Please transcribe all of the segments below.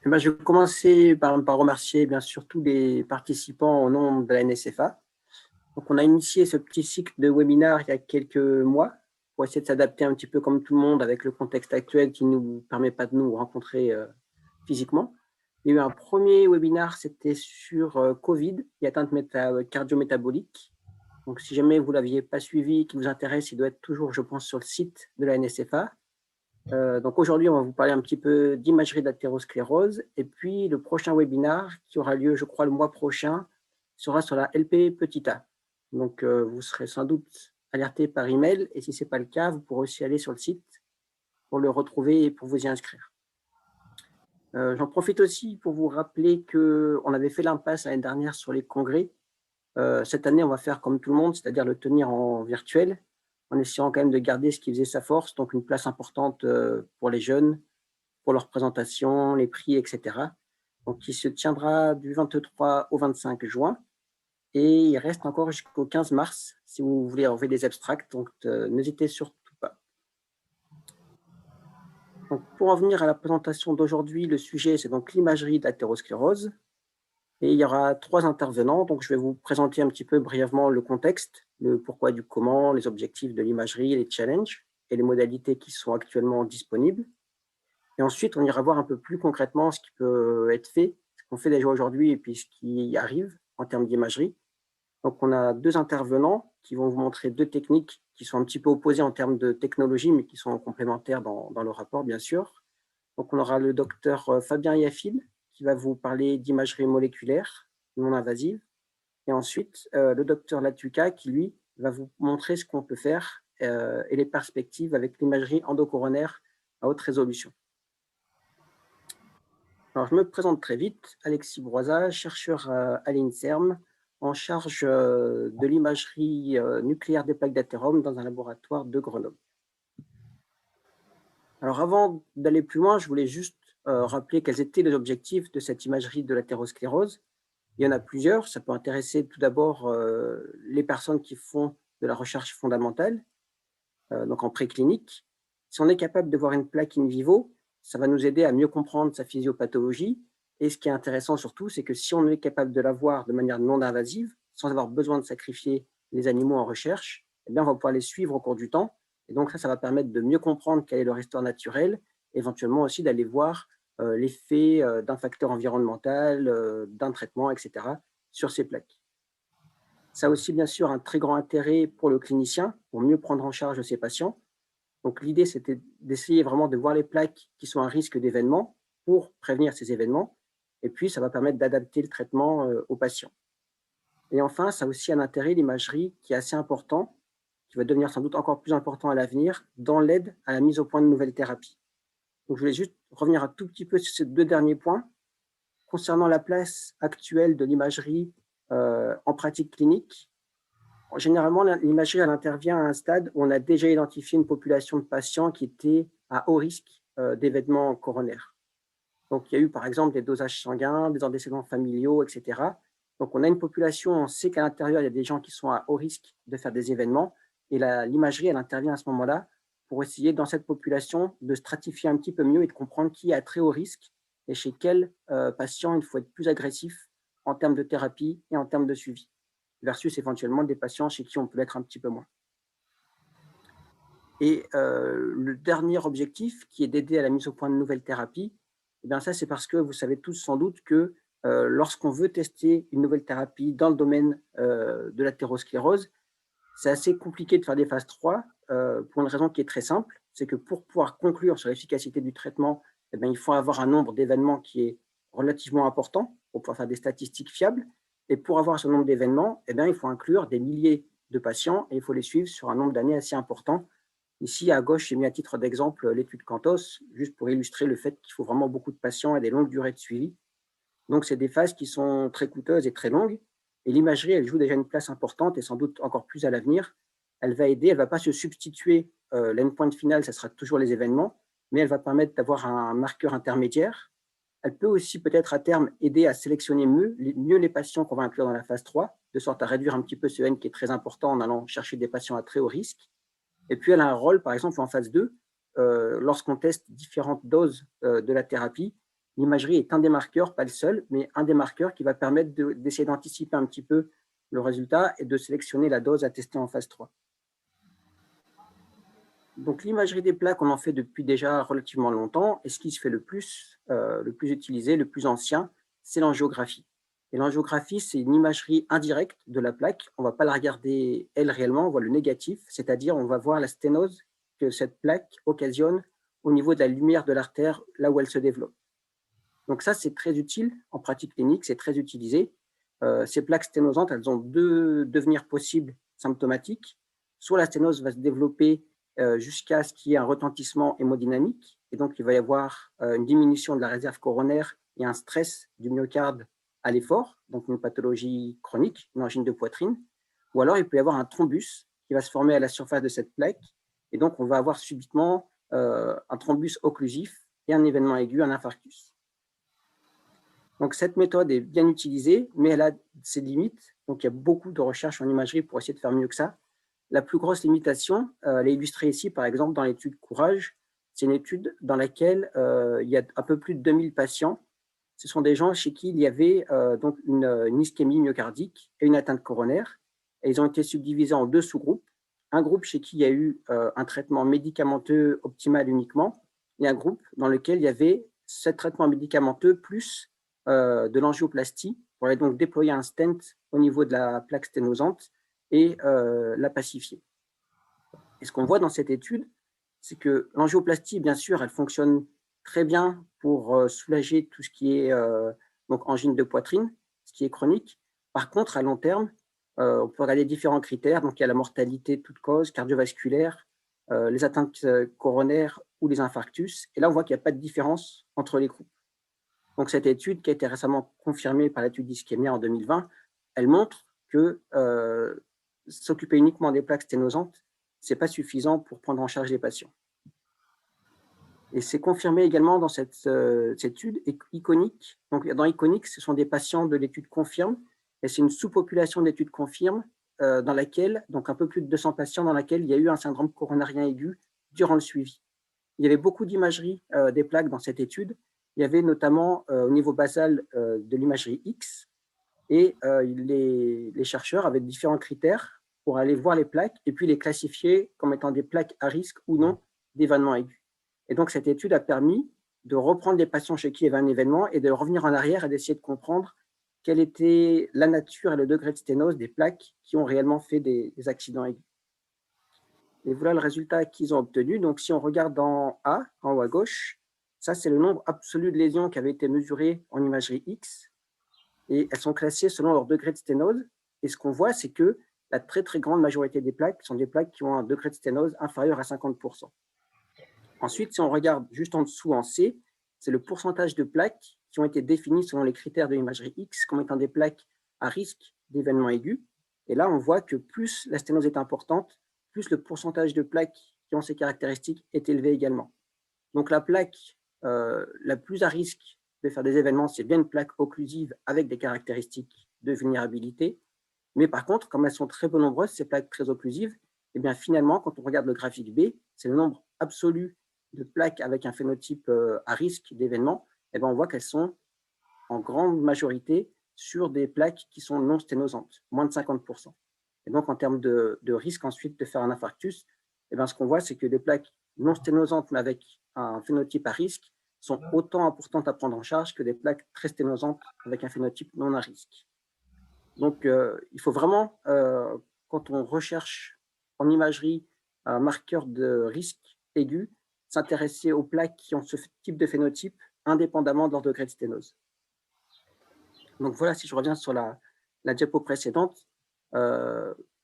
Eh ben, je vais commencer par remercier bien sûr tous les participants au nom de la NSFA. Donc, on a initié ce petit cycle de webinaires il y a quelques mois pour essayer de s'adapter un petit peu comme tout le monde avec le contexte actuel qui ne nous permet pas de nous rencontrer physiquement. Il y a eu un premier webinaire, c'était sur Covid et atteinte cardio-métabolique. Donc, si jamais vous ne l'aviez pas suivi, qui vous intéresse, il doit être toujours, je pense, sur le site de la NSFA. Donc aujourd'hui, on va vous parler un petit peu d'imagerie d'athérosclérose. Et puis, le prochain webinaire, qui aura lieu, je crois, le mois prochain, sera sur la LP petit a. Donc, vous serez sans doute alerté par email. Et si ce n'est pas le cas, vous pourrez aussi aller sur le site pour le retrouver et pour vous y inscrire. J'en profite aussi pour vous rappeler qu'on avait fait l'impasse l'année dernière sur les congrès. Cette année, on va faire comme tout le monde, c'est-à-dire le tenir en virtuel, en essayant quand même de garder ce qui faisait sa force, donc une place importante pour les jeunes, pour leur présentation, les prix, etc. Donc, il se tiendra du 23 au 25 juin et il reste encore jusqu'au 15 mars si vous voulez envoyer des abstracts. Donc, n'hésitez surtout pas. Donc, pour en venir à la présentation d'aujourd'hui, le sujet, c'est donc l'imagerie de l'athérosclérose. Et il y aura 3 intervenants. Donc, je vais vous présenter un petit peu brièvement le contexte, le pourquoi du comment, les objectifs de l'imagerie, les challenges et les modalités qui sont actuellement disponibles. Et ensuite, on ira voir un peu plus concrètement ce qui peut être fait, ce qu'on fait déjà aujourd'hui et puis ce qui arrive en termes d'imagerie. Donc, on a 2 intervenants qui vont vous montrer 2 techniques qui sont un petit peu opposées en termes de technologie, mais qui sont complémentaires dans le rapport, bien sûr. Donc, on aura le docteur Fabien Yaffil qui va vous parler d'imagerie moléculaire non invasive. Et ensuite, le docteur Latuca qui, lui, va vous montrer ce qu'on peut faire et les perspectives avec l'imagerie endocoronaire à haute résolution. Alors, je me présente très vite, Alexis Broisa, chercheur à l'INSERM, en charge de l'imagerie nucléaire des plaques d'athérome dans un laboratoire de Grenoble. Alors, avant d'aller plus loin, je voulais juste rappeler quels étaient les objectifs de cette imagerie de l'athérosclérose. Il y en a plusieurs. Ça peut intéresser tout d'abord les personnes qui font de la recherche fondamentale, donc en préclinique. Si on est capable de voir une plaque in vivo, ça va nous aider à mieux comprendre sa physiopathologie. Et ce qui est intéressant surtout, c'est que si on est capable de la voir de manière non invasive, sans avoir besoin de sacrifier les animaux en recherche, eh bien, on va pouvoir les suivre au cours du temps. Et donc ça va permettre de mieux comprendre quel est leur histoire naturelle, éventuellement aussi d'aller voir l'effet d'un facteur environnemental, d'un traitement, etc., sur ces plaques. Ça a aussi bien sûr un très grand intérêt pour le clinicien, pour mieux prendre en charge ses patients. Donc l'idée, c'était d'essayer vraiment de voir les plaques qui sont à risque d'événements pour prévenir ces événements. Et puis, ça va permettre d'adapter le traitement aux patients. Et enfin, ça a aussi un intérêt, l'imagerie, qui est assez important, qui va devenir sans doute encore plus important à l'avenir, dans l'aide à la mise au point de nouvelles thérapies. Donc, je voulais juste revenir un tout petit peu sur ces 2 derniers points. Concernant la place actuelle de l'imagerie en pratique clinique, généralement, l'imagerie, elle intervient à un stade où on a déjà identifié une population de patients qui étaient à haut risque d'événements coronaires. Donc, il y a eu, par exemple, des dosages sanguins, des antécédents familiaux, etc. Donc, on a une population, on sait qu'à l'intérieur, il y a des gens qui sont à haut risque de faire des événements. Et l'imagerie, elle intervient à ce moment-là pour essayer, dans cette population, de stratifier un petit peu mieux et de comprendre qui est à très haut risque et chez quel patient il faut être plus agressif en termes de thérapie et en termes de suivi, versus éventuellement des patients chez qui on peut l'être un petit peu moins. Et le dernier objectif, qui est d'aider à la mise au point de nouvelles thérapies, eh bien ça, c'est parce que vous savez tous sans doute que lorsqu'on veut tester une nouvelle thérapie dans le domaine de l'athérosclérose, c'est assez compliqué de faire des phases 3 pour une raison qui est très simple, c'est que pour pouvoir conclure sur l'efficacité du traitement, eh bien, il faut avoir un nombre d'événements qui est relativement important pour pouvoir faire des statistiques fiables. Et pour avoir ce nombre d'événements, eh bien, il faut inclure des milliers de patients et il faut les suivre sur un nombre d'années assez important. Ici, à gauche, j'ai mis à titre d'exemple l'étude Cantos, juste pour illustrer le fait qu'il faut vraiment beaucoup de patients et des longues durées de suivi. Donc, c'est des phases qui sont très coûteuses et très longues. Et l'imagerie, elle joue déjà une place importante et sans doute encore plus à l'avenir. Elle va aider, elle ne va pas se substituer. L'endpoint final, ça sera toujours les événements, mais elle va permettre d'avoir un marqueur intermédiaire. Elle peut aussi peut-être à terme aider à sélectionner mieux les patients qu'on va inclure dans la phase 3, de sorte à réduire un petit peu ce N qui est très important en allant chercher des patients à très haut risque. Et puis, elle a un rôle, par exemple, en phase 2, lorsqu'on teste différentes doses de la thérapie, l'imagerie est un des marqueurs, pas le seul, mais un des marqueurs qui va permettre d'essayer d'anticiper un petit peu le résultat et de sélectionner la dose à tester en phase 3. Donc l'imagerie des plaques, on en fait depuis déjà relativement longtemps, et ce qui se fait le plus utilisé, le plus ancien, c'est l'angiographie. Et l'angiographie, c'est une imagerie indirecte de la plaque. On ne va pas la regarder, elle, réellement, on voit le négatif, c'est-à-dire on va voir la sténose que cette plaque occasionne au niveau de la lumière de l'artère, là où elle se développe. Donc ça, c'est très utile en pratique clinique, c'est très utilisé. Ces plaques sténosantes, elles ont deux devenirs possibles symptomatiques. Soit la sténose va se développer jusqu'à ce qu'il y ait un retentissement hémodynamique, et donc il va y avoir une diminution de la réserve coronaire et un stress du myocarde à l'effort, donc une pathologie chronique, une angine de poitrine. Ou alors il peut y avoir un thrombus qui va se former à la surface de cette plaque, et donc on va avoir subitement un thrombus occlusif et un événement aigu, un infarctus. Donc cette méthode est bien utilisée, mais elle a ses limites. Donc il y a beaucoup de recherches en imagerie pour essayer de faire mieux que ça. La plus grosse limitation, elle est illustrée ici, par exemple, dans l'étude Courage. C'est une étude dans laquelle il y a un peu plus de 2000 patients. Ce sont des gens chez qui il y avait donc une ischémie myocardique et une atteinte coronaire. Et ils ont été subdivisés en deux sous-groupes. Un groupe chez qui il y a eu un traitement médicamenteux optimal uniquement, et un groupe dans lequel il y avait ce traitement médicamenteux plus de l'angioplastie pour aller donc déployer un stent au niveau de la plaque sténosante et la pacifier. Et ce qu'on voit dans cette étude, c'est que l'angioplastie, bien sûr, elle fonctionne très bien pour soulager tout ce qui est donc angine de poitrine, ce qui est chronique. Par contre, à long terme, on peut regarder différents critères. Donc, il y a la mortalité toute cause cardiovasculaire, les atteintes coronaires ou les infarctus. Et là, on voit qu'il n'y a pas de différence entre les groupes. Donc, cette étude, qui a été récemment confirmée par l'étude d'Ischemia en 2020, elle montre que s'occuper uniquement des plaques sténosantes, ce n'est pas suffisant pour prendre en charge les patients. Et c'est confirmé également dans cette étude iconique. Donc, dans iconique, ce sont des patients de l'étude confirme, et c'est une sous-population d'études confirme dans laquelle, donc un peu plus de 200 patients, dans laquelle il y a eu un syndrome coronarien aigu durant le suivi. Il y avait beaucoup d'imagerie des plaques dans cette étude. Il y avait notamment au niveau basal de l'imagerie X, et les chercheurs avaient différents critères pour aller voir les plaques et puis les classifier comme étant des plaques à risque ou non d'événement aigu. Et donc, cette étude a permis de reprendre les patients chez qui il y avait un événement et de revenir en arrière et d'essayer de comprendre quelle était la nature et le degré de sténose des plaques qui ont réellement fait des accidents aigus. Et voilà le résultat qu'ils ont obtenu. Donc, si on regarde en A, en haut à gauche, ça, c'est le nombre absolu de lésions qui avaient été mesurées en imagerie X. Et elles sont classées selon leur degré de sténose. Et ce qu'on voit, c'est que la très, très grande majorité des plaques sont des plaques qui ont un degré de sténose inférieur à 50%. Ensuite, si on regarde juste en dessous en C, c'est le pourcentage de plaques qui ont été définies selon les critères de l'imagerie X comme étant des plaques à risque d'événements aigus. Et là, on voit que plus la sténose est importante, plus le pourcentage de plaques qui ont ces caractéristiques est élevé également. Donc la plaque la plus à risque de faire des événements, c'est bien une plaque occlusive avec des caractéristiques de vulnérabilité. Mais par contre, comme elles sont très peu nombreuses, ces plaques très occlusives, eh bien finalement, quand on regarde le graphique B, c'est le nombre absolu de plaques avec un phénotype à risque d'événement, eh bien on voit qu'elles sont en grande majorité sur des plaques qui sont non sténosantes, moins de 50%. Et donc, en termes de risque ensuite de faire un infarctus, eh bien, ce qu'on voit, c'est que des plaques non sténosantes, mais avec un phénotype à risque, sont autant importantes à prendre en charge que des plaques très sténosantes avec un phénotype non à risque. Donc, il faut vraiment, quand on recherche en imagerie un marqueur de risque aigu, s'intéresser aux plaques qui ont ce type de phénotype, indépendamment de leur degré de sténose. Donc voilà, si je reviens sur la diapo précédente,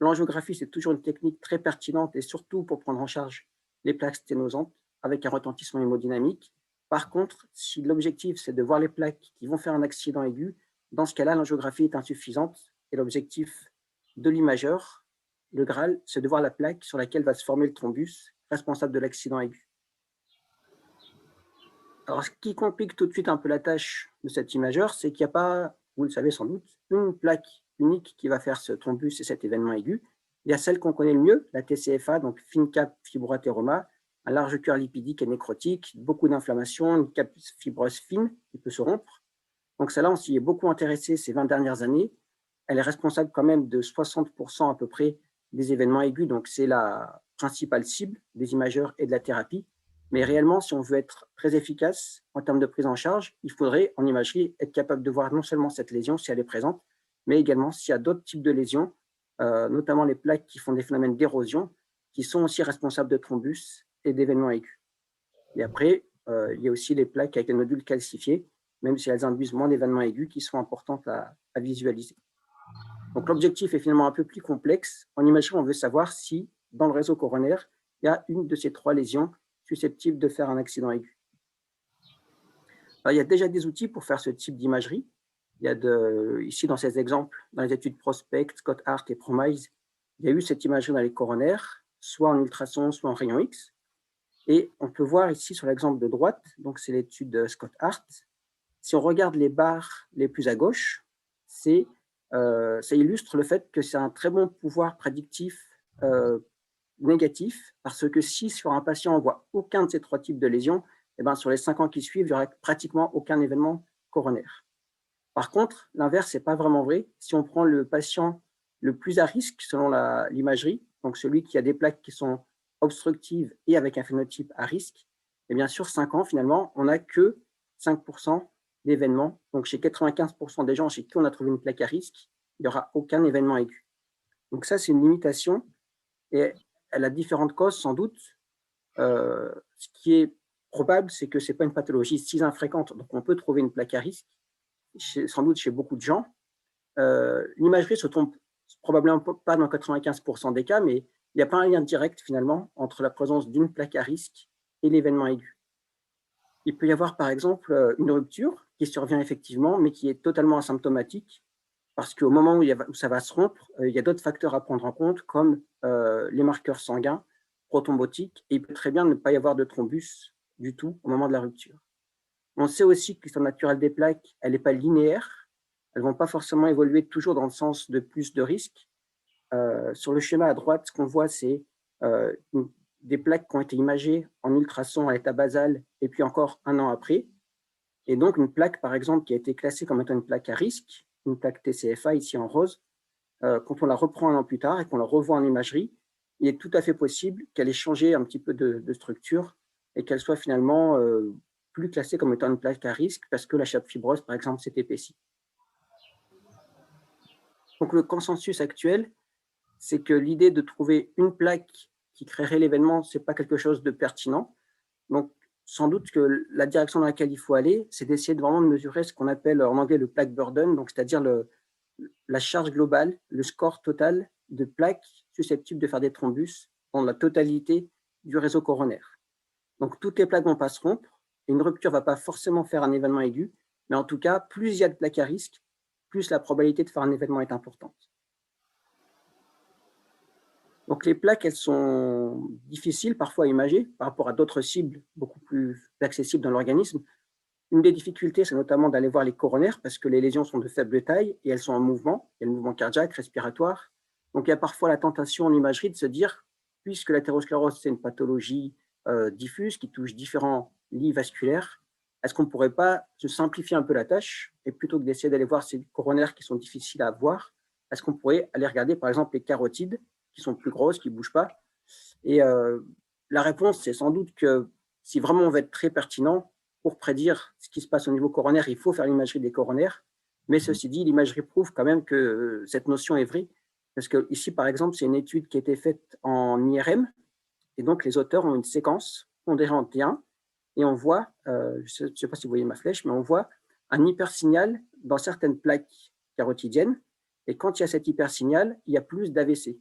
l'angiographie, c'est toujours une technique très pertinente et surtout pour prendre en charge les plaques sténosantes avec un retentissement hémodynamique. Par contre, si l'objectif, c'est de voir les plaques qui vont faire un accident aigu, dans ce cas-là, l'angiographie est insuffisante et l'objectif de l'imageur, le Graal, c'est de voir la plaque sur laquelle va se former le thrombus responsable de l'accident aigu. Alors, ce qui complique tout de suite un peu la tâche de cet imageur, c'est qu'il n'y a pas, vous le savez sans doute, une plaque unique qui va faire ce thrombus et cet événement aigu. Il y a celle qu'on connaît le mieux, la TCFA, donc fine cap fibroathéroma, un large cœur lipidique et nécrotique, beaucoup d'inflammation, une capsule fibreuse fine qui peut se rompre. Donc celle-là, on s'y est beaucoup intéressé ces 20 dernières années. Elle est responsable quand même de 60% à peu près des événements aigus, donc c'est la principale cible des imageurs et de la thérapie. Mais réellement, si on veut être très efficace en termes de prise en charge, il faudrait en imagerie être capable de voir non seulement cette lésion si elle est présente, mais également s'il y a d'autres types de lésions, notamment les plaques qui font des phénomènes d'érosion, qui sont aussi responsables de thrombus et d'événements aigus. Et après, il y a aussi les plaques avec les nodules calcifiés, même si elles induisent moins d'événements aigus, qui sont importantes à visualiser. Donc l'objectif est finalement un peu plus complexe. En imagerie, on veut savoir si, dans le réseau coronaire, il y a une de ces 3 lésions susceptibles de faire un accident aigu. Alors, il y a déjà des outils pour faire ce type d'imagerie. Il y a ici, dans ces exemples, dans les études Prospect, Scott Hart et Promise, il y a eu cette imagerie dans les coronaires, soit en ultrason, soit en rayon X. Et on peut voir ici sur l'exemple de droite, donc c'est l'étude de Scott Hart. Si on regarde les barres les plus à gauche, ça illustre le fait que c'est un très bon pouvoir prédictif négatif, parce que si sur un patient on voit aucun de ces 3 types de lésions, eh ben, sur les 5 ans qui suivent, il n'y aura pratiquement aucun événement coronaire. Par contre, l'inverse n'est pas vraiment vrai. Si on prend le patient le plus à risque selon l'imagerie, donc celui qui a des plaques qui sont obstructives et avec un phénotype à risque, et bien sur 5 ans, finalement, on n'a que 5% d'événements. Donc chez 95% des gens chez qui on a trouvé une plaque à risque, il n'y aura aucun événement aigu. Donc ça, c'est une limitation et elle a différentes causes sans doute. Ce qui est probable, c'est que ce n'est pas une pathologie si infréquente. Donc on peut trouver une plaque à risque, sans doute chez beaucoup de gens. L'imagerie se trompe probablement pas dans 95% des cas, mais il n'y a pas un lien direct finalement entre la présence d'une plaque à risque et l'événement aigu. Il peut y avoir par exemple une rupture qui survient effectivement, mais qui est totalement asymptomatique, parce qu'au moment où ça va se rompre, il y a d'autres facteurs à prendre en compte, comme les marqueurs sanguins, protrombotiques, et il peut très bien ne pas y avoir de thrombus du tout au moment de la rupture. On sait aussi que l'histoire naturelle des plaques, elle n'est pas linéaire, elles ne vont pas forcément évoluer toujours dans le sens de plus de risques. Sur le schéma à droite, ce qu'on voit, c'est des plaques qui ont été imagées en ultrason à l'état basal, et puis encore un an après. Et donc, une plaque, par exemple, qui a été classée comme étant une plaque à risque, une plaque TCFA ici en rose, quand on la reprend un an plus tard et qu'on la revoit en imagerie, il est tout à fait possible qu'elle ait changé un petit peu de structure et qu'elle soit finalement plus classée comme étant une plaque à risque parce que la chape fibreuse, par exemple, s'est épaissie. Donc le consensus actuel, c'est que l'idée de trouver une plaque qui créerait l'événement, ce n'est pas quelque chose de pertinent. Donc sans doute que la direction dans laquelle il faut aller, c'est d'essayer de vraiment mesurer ce qu'on appelle en anglais le plaque burden, donc c'est-à-dire la charge globale, le score total de plaques susceptibles de faire des thrombus dans la totalité du réseau coronaire. Donc toutes les plaques ne vont pas se rompre, et une rupture ne va pas forcément faire un événement aigu, mais en tout cas, plus il y a de plaques à risque, plus la probabilité de faire un événement est importante. Donc les plaques, elles sont difficiles parfois à imager par rapport à d'autres cibles beaucoup plus accessibles dans l'organisme. Une des difficultés, c'est notamment d'aller voir les coronaires parce que les lésions sont de faible taille et elles sont en mouvement. Il y a le mouvement cardiaque, respiratoire. Donc il y a parfois la tentation en imagerie de se dire, puisque l'athérosclérose, c'est une pathologie diffuse qui touche différents lits vasculaires, est-ce qu'on ne pourrait pas se simplifier un peu la tâche et plutôt que d'essayer d'aller voir ces coronaires qui sont difficiles à voir, est-ce qu'on pourrait aller regarder par exemple les carotides qui sont plus grosses, qui ne bougent pas. Et la réponse, c'est sans doute que si vraiment on veut être très pertinent, pour prédire ce qui se passe au niveau coronaire, il faut faire l'imagerie des coronaires. Mais ceci dit, l'imagerie prouve quand même que cette notion est vraie. Parce que ici, par exemple, c'est une étude qui a été faite en IRM. Et donc, les auteurs ont une séquence pondérée en T1. Et on voit, je ne sais pas si vous voyez ma flèche, mais on voit un hypersignal dans certaines plaques carotidiennes. Et quand il y a cet hypersignal, il y a plus d'AVC.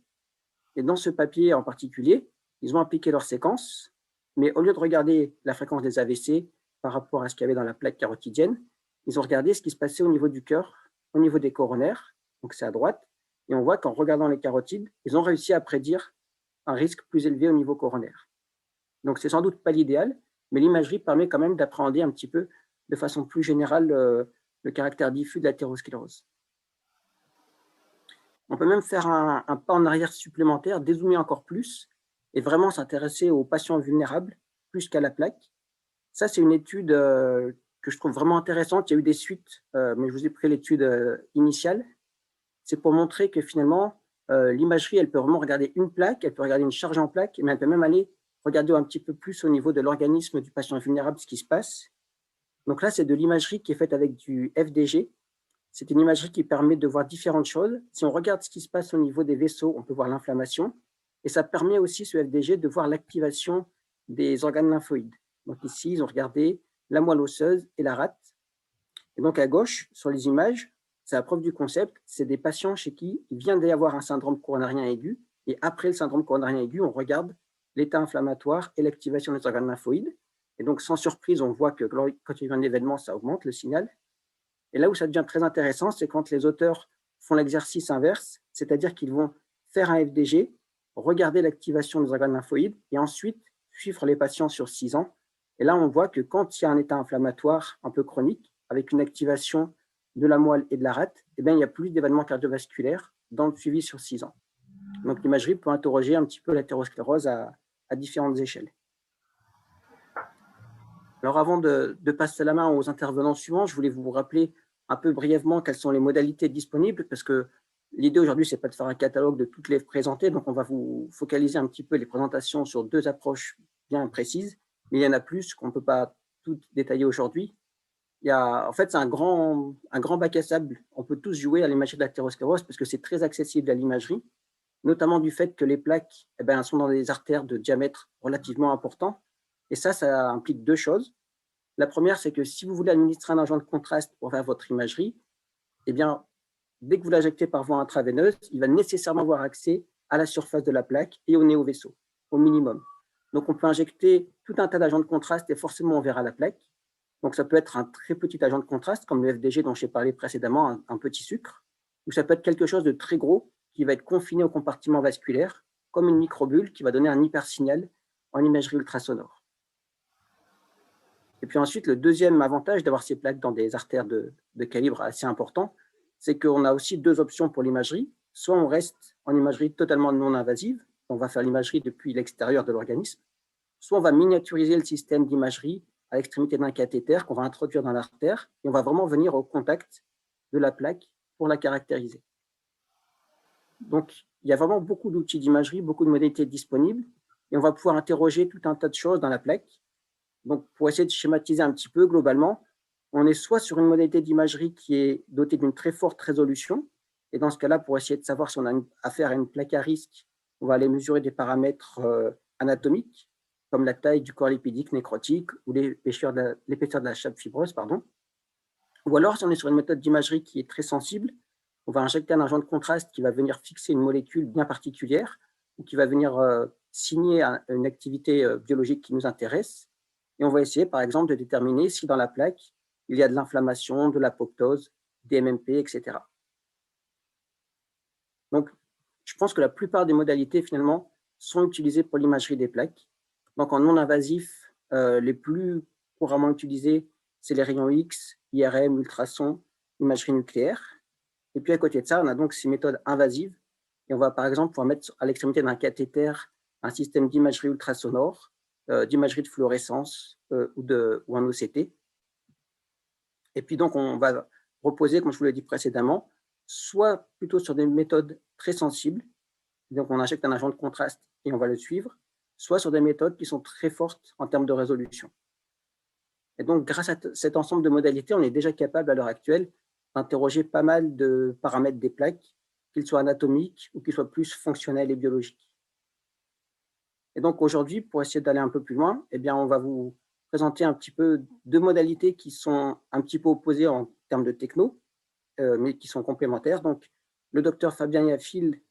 Et dans ce papier en particulier, ils ont appliqué leur séquence, mais au lieu de regarder la fréquence des AVC par rapport à ce qu'il y avait dans la plaque carotidienne, ils ont regardé ce qui se passait au niveau du cœur, au niveau des coronaires, donc c'est à droite, et on voit qu'en regardant les carotides, ils ont réussi à prédire un risque plus élevé au niveau coronaire. Donc c'est sans doute pas l'idéal, mais l'imagerie permet quand même d'appréhender un petit peu de façon plus générale le caractère diffus de l'athérosclérose. On peut même faire un pas en arrière supplémentaire, dézoomer encore plus et vraiment s'intéresser aux patients vulnérables plus qu'à la plaque. Ça, c'est une étude que je trouve vraiment intéressante. Il y a eu des suites, mais je vous ai pris l'étude initiale. C'est pour montrer que finalement, l'imagerie, elle peut vraiment regarder une plaque, elle peut regarder une charge en plaque, mais elle peut même aller regarder un petit peu plus au niveau de l'organisme du patient vulnérable ce qui se passe. Donc là, c'est de l'imagerie qui est faite avec du FDG. C'est une imagerie qui permet de voir différentes choses. Si on regarde ce qui se passe au niveau des vaisseaux, on peut voir l'inflammation. Et ça permet aussi, ce FDG, de voir l'activation des organes lymphoïdes. Donc ici, ils ont regardé la moelle osseuse et la rate. Et donc à gauche, sur les images, c'est la preuve du concept, c'est des patients chez qui il vient d'y avoir un syndrome coronarien aigu. Et après le syndrome coronarien aigu, on regarde l'état inflammatoire et l'activation des organes lymphoïdes. Et donc, sans surprise, on voit que quand il y a un événement, ça augmente le signal. Et là où ça devient très intéressant, c'est quand les auteurs font l'exercice inverse, c'est-à-dire qu'ils vont faire un FDG, regarder l'activation des organes lymphoïdes et ensuite suivre les patients sur 6 ans. Et là, on voit que quand il y a un état inflammatoire un peu chronique, avec une activation de la moelle et de la rate, eh bien, il y a plus d'événements cardiovasculaires dans le suivi sur 6 ans. Donc, l'imagerie peut interroger un petit peu l'athérosclérose à différentes échelles. Alors, avant de passer la main aux intervenants suivants, je voulais vous rappeler un peu brièvement quelles sont les modalités disponibles, parce que l'idée aujourd'hui, ce n'est pas de faire un catalogue de toutes les présenter, donc on va vous focaliser un petit peu les présentations sur 2 approches bien précises, mais il y en a plus qu'on ne peut pas tout détailler aujourd'hui. En fait, c'est un grand bac à sable. On peut tous jouer à l'imagerie de l'athérosclérose parce que c'est très accessible à l'imagerie, notamment du fait que les plaques elles sont dans des artères de diamètre relativement important. Et ça implique 2 choses. La première, c'est que si vous voulez administrer un agent de contraste pour faire votre imagerie, eh bien, dès que vous l'injectez par voie intraveineuse, il va nécessairement avoir accès à la surface de la plaque et au néovaisseau, au minimum. Donc, on peut injecter tout un tas d'agents de contraste et forcément, on verra la plaque. Donc, ça peut être un très petit agent de contraste, comme le FDG dont j'ai parlé précédemment, un petit sucre, ou ça peut être quelque chose de très gros qui va être confiné au compartiment vasculaire, comme une microbulle qui va donner un hypersignal en imagerie ultrasonore. Et puis ensuite, le deuxième avantage d'avoir ces plaques dans des artères de calibre assez important, c'est qu'on a aussi 2 options pour l'imagerie. Soit on reste en imagerie totalement non invasive, on va faire l'imagerie depuis l'extérieur de l'organisme, soit on va miniaturiser le système d'imagerie à l'extrémité d'un cathéter qu'on va introduire dans l'artère et on va vraiment venir au contact de la plaque pour la caractériser. Donc, il y a vraiment beaucoup d'outils d'imagerie, beaucoup de modalités disponibles et on va pouvoir interroger tout un tas de choses dans la plaque. Donc, pour essayer de schématiser un petit peu, globalement, on est soit sur une modalité d'imagerie qui est dotée d'une très forte résolution, et dans ce cas-là, pour essayer de savoir si on a affaire à une plaque à risque, on va aller mesurer des paramètres anatomiques, comme la taille du corps lipidique nécrotique ou l'épaisseur de la chape fibreuse, pardon. Ou alors, si on est sur une méthode d'imagerie qui est très sensible, on va injecter un agent de contraste qui va venir fixer une molécule bien particulière ou qui va venir signer une activité biologique qui nous intéresse. Et on va essayer, par exemple, de déterminer si dans la plaque, il y a de l'inflammation, de l'apoptose, des MMP, etc. Donc, je pense que la plupart des modalités, finalement, sont utilisées pour l'imagerie des plaques. Donc, en non invasif, les plus couramment utilisés, c'est les rayons X, IRM, ultrasons, imagerie nucléaire. Et puis, à côté de ça, on a donc ces méthodes invasives. Et on va, par exemple, pouvoir mettre à l'extrémité d'un cathéter un système d'imagerie ultrasonore, d'imagerie de fluorescence ou un OCT. Et puis, donc, on va reposer, comme je vous l'ai dit précédemment, soit plutôt sur des méthodes très sensibles, donc on injecte un agent de contraste et on va le suivre, soit sur des méthodes qui sont très fortes en termes de résolution. Et donc, grâce à cet ensemble de modalités, on est déjà capable à l'heure actuelle d'interroger pas mal de paramètres des plaques, qu'ils soient anatomiques ou qu'ils soient plus fonctionnels et biologiques. Et donc aujourd'hui, pour essayer d'aller un peu plus loin, eh bien, on va vous présenter un petit peu 2 modalités qui sont un petit peu opposées en termes de techno, mais qui sont complémentaires. Donc, le docteur Fabien Yaffil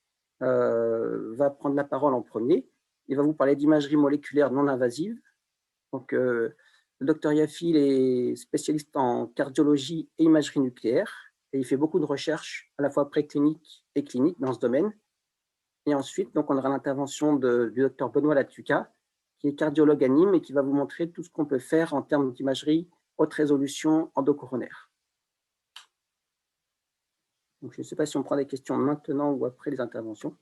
va prendre la parole en premier. Il va vous parler d'imagerie moléculaire non invasive. Donc, le docteur Yaffil est spécialiste en cardiologie et imagerie nucléaire et il fait beaucoup de recherches à la fois précliniques et cliniques dans ce domaine. Et ensuite, donc, on aura l'intervention du docteur Benoît Latuca, qui est cardiologue à Nîmes et qui va vous montrer tout ce qu'on peut faire en termes d'imagerie haute résolution endocoronaire. Donc, je ne sais pas si on prend des questions maintenant ou après les interventions.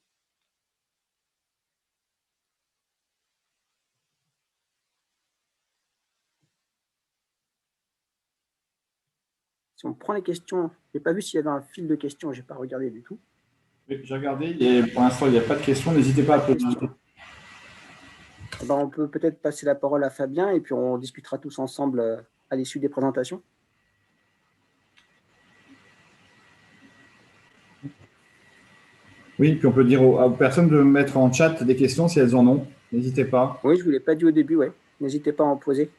Si on prend les questions, je n'ai pas vu s'il y avait un fil de questions, je n'ai pas regardé du tout. Oui, j'ai regardé, et pour l'instant, il n'y a pas de questions. N'hésitez pas à poser une question. Eh ben, on peut peut-être passer la parole à Fabien et puis on discutera tous ensemble à l'issue des présentations. Oui, puis on peut dire aux personnes de mettre en chat des questions si elles en ont. N'hésitez pas. Oui, je ne vous l'ai pas dit au début, ouais. N'hésitez pas à en poser.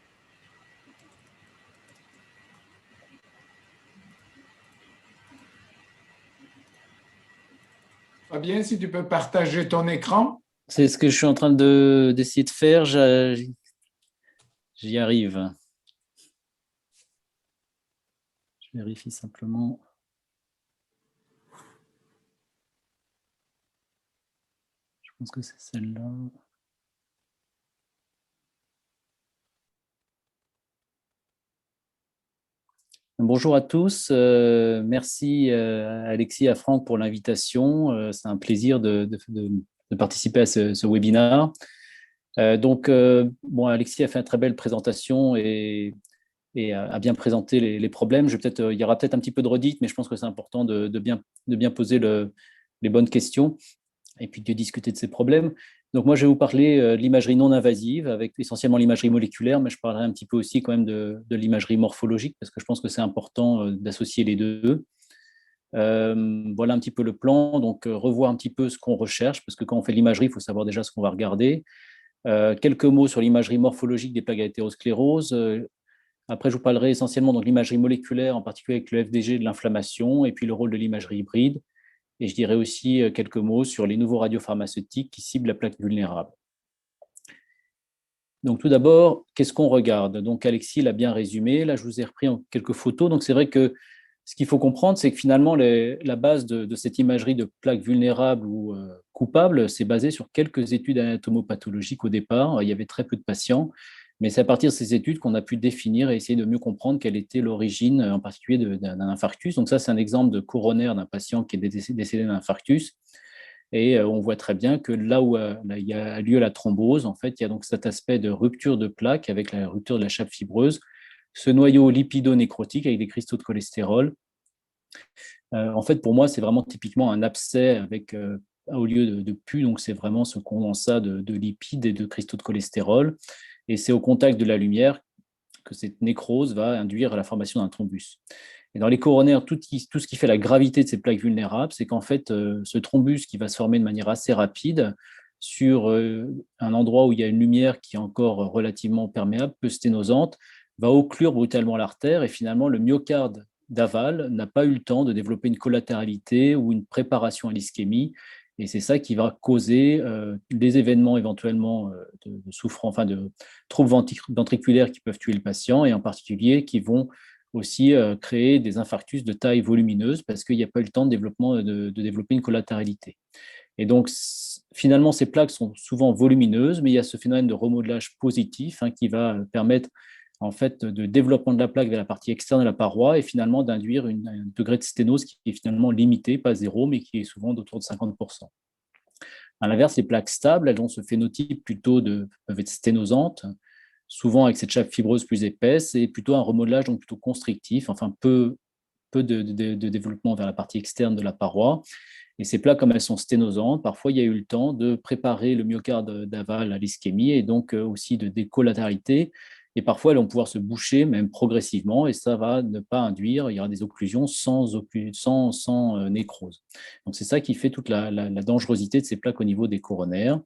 Fabien, si tu peux partager ton écran. C'est ce que je suis en train d'essayer de faire. J'y arrive. Je vérifie simplement. Je pense que c'est celle-là. Bonjour à tous. Merci Alexis et à Franck pour l'invitation. C'est un plaisir de participer à ce webinaire. Bon, Alexis a fait une très belle présentation et a bien présenté les problèmes. Il y aura peut-être un petit peu de redite, mais je pense que c'est important de bien poser les bonnes questions et puis de discuter de ces problèmes. Donc moi, je vais vous parler de l'imagerie non invasive, avec essentiellement l'imagerie moléculaire, mais je parlerai un petit peu aussi quand même de l'imagerie morphologique, parce que je pense que c'est important d'associer les deux. Voilà un petit peu le plan. Donc, revoir un petit peu ce qu'on recherche, parce que quand on fait l'imagerie, il faut savoir déjà ce qu'on va regarder. Quelques mots sur l'imagerie morphologique des plaques à hétérosclérose. Après, je vous parlerai essentiellement de l'imagerie moléculaire, en particulier avec le FDG de l'inflammation, et puis le rôle de l'imagerie hybride. Et je dirai aussi quelques mots sur les nouveaux radiopharmaceutiques qui ciblent la plaque vulnérable. Donc, tout d'abord, qu'est-ce qu'on regarde? Donc, Alexis l'a bien résumé. Là, je vous ai repris en quelques photos. Donc, c'est vrai que ce qu'il faut comprendre, c'est que finalement, la base de cette imagerie de plaque vulnérable ou coupable, c'est basé sur quelques études anatomopathologiques au départ. Il y avait très peu de patients. Mais c'est à partir de ces études qu'on a pu définir et essayer de mieux comprendre quelle était l'origine, en particulier d'un infarctus. Donc ça, c'est un exemple de coronaire d'un patient qui est décédé d'un infarctus. Et on voit très bien que là où il y a lieu la thrombose, en fait, il y a donc cet aspect de rupture de plaque avec la rupture de la chape fibreuse, ce noyau lipido-nécrotique avec des cristaux de cholestérol. En fait, pour moi, c'est vraiment typiquement un abcès avec au lieu de pus, donc c'est vraiment ce condensat de lipides et de cristaux de cholestérol. Et c'est au contact de la lumière que cette nécrose va induire la formation d'un thrombus. Et dans les coronaires, tout ce qui fait la gravité de ces plaques vulnérables, c'est qu'en fait, ce thrombus qui va se former de manière assez rapide sur un endroit où il y a une lumière qui est encore relativement perméable, peu sténosante, va occlure brutalement l'artère et finalement le myocarde d'aval n'a pas eu le temps de développer une collatéralité ou une préparation à l'ischémie. Et c'est ça qui va causer des événements éventuellement de souffrance, enfin de troubles ventriculaires qui peuvent tuer le patient et en particulier qui vont aussi créer des infarctus de taille volumineuse parce qu'il n'y a pas eu le temps de développer une collatéralité. Et donc, finalement, ces plaques sont souvent volumineuses, mais il y a ce phénomène de remodelage positif qui va permettre en fait de développement de la plaque vers la partie externe de la paroi et finalement d'induire un degré de sténose qui est finalement limité, pas zéro, mais qui est souvent d'autour de 50%. À l'inverse, les plaques stables, elles ont ce phénotype plutôt peuvent être sténosantes, souvent avec cette chape fibreuse plus épaisse et plutôt un remodelage donc plutôt constrictif, enfin peu de développement vers la partie externe de la paroi. Et ces plaques, comme elles sont sténosantes, parfois il y a eu le temps de préparer le myocarde d'aval à l'ischémie et donc aussi de décollatéralité. Et parfois, elles vont pouvoir se boucher, même progressivement, et ça va ne pas induire, il y aura des occlusions sans nécrose. Donc c'est ça qui fait toute la dangerosité de ces plaques au niveau des coronaires.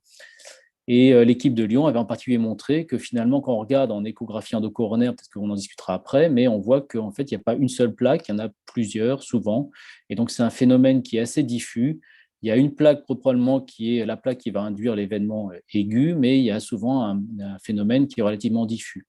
Et l'équipe de Lyon avait en particulier montré que finalement, quand on regarde en échographie endocoronaire, peut-être qu'on en discutera après, mais on voit qu'en fait, il n'y a pas une seule plaque, il y en a plusieurs, souvent. Et donc, c'est un phénomène qui est assez diffus. Il y a une plaque probablement qui est la plaque qui va induire l'événement aigu, mais il y a souvent un phénomène qui est relativement diffus.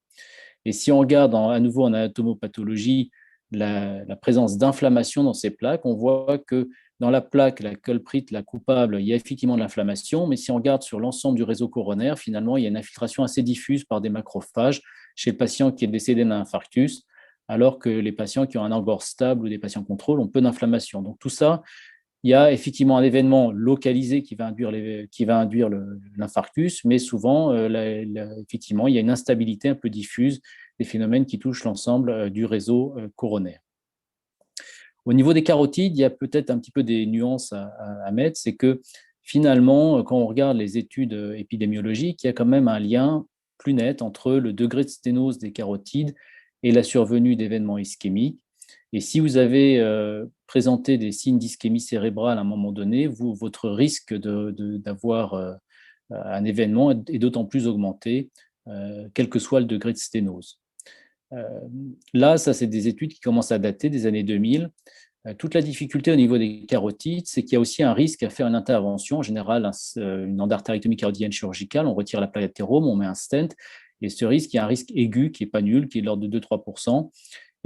Et si on regarde à nouveau en anatomopathologie la présence d'inflammation dans ces plaques, on voit que dans la plaque, la culprite, la coupable, il y a effectivement de l'inflammation, mais si on regarde sur l'ensemble du réseau coronaire, finalement, il y a une infiltration assez diffuse par des macrophages chez le patient qui est décédé d'un infarctus, alors que les patients qui ont un angor stable ou des patients contrôle ont peu d'inflammation. Donc tout ça, il y a effectivement un événement localisé qui va induire l'infarctus, mais souvent, effectivement, il y a une instabilité un peu diffuse des phénomènes qui touchent l'ensemble du réseau coronaire. Au niveau des carotides, il y a peut-être un petit peu des nuances à mettre, c'est que finalement, quand on regarde les études épidémiologiques, il y a quand même un lien plus net entre le degré de sténose des carotides et la survenue d'événements ischémiques. Et si vous avez présenté des signes d'ischémie cérébrale à un moment donné, votre risque d'avoir un événement est d'autant plus augmenté, quel que soit le degré de sténose. Là, ça, c'est des études qui commencent à dater des années 2000. Toute la difficulté au niveau des carotides, c'est qu'il y a aussi un risque à faire une intervention, en général une endartérectomie carotidenne chirurgicale, on retire la plaque d'athérome, on met un stent, et ce risque, il y a un risque aigu qui n'est pas nul, qui est de l'ordre de 2-3%.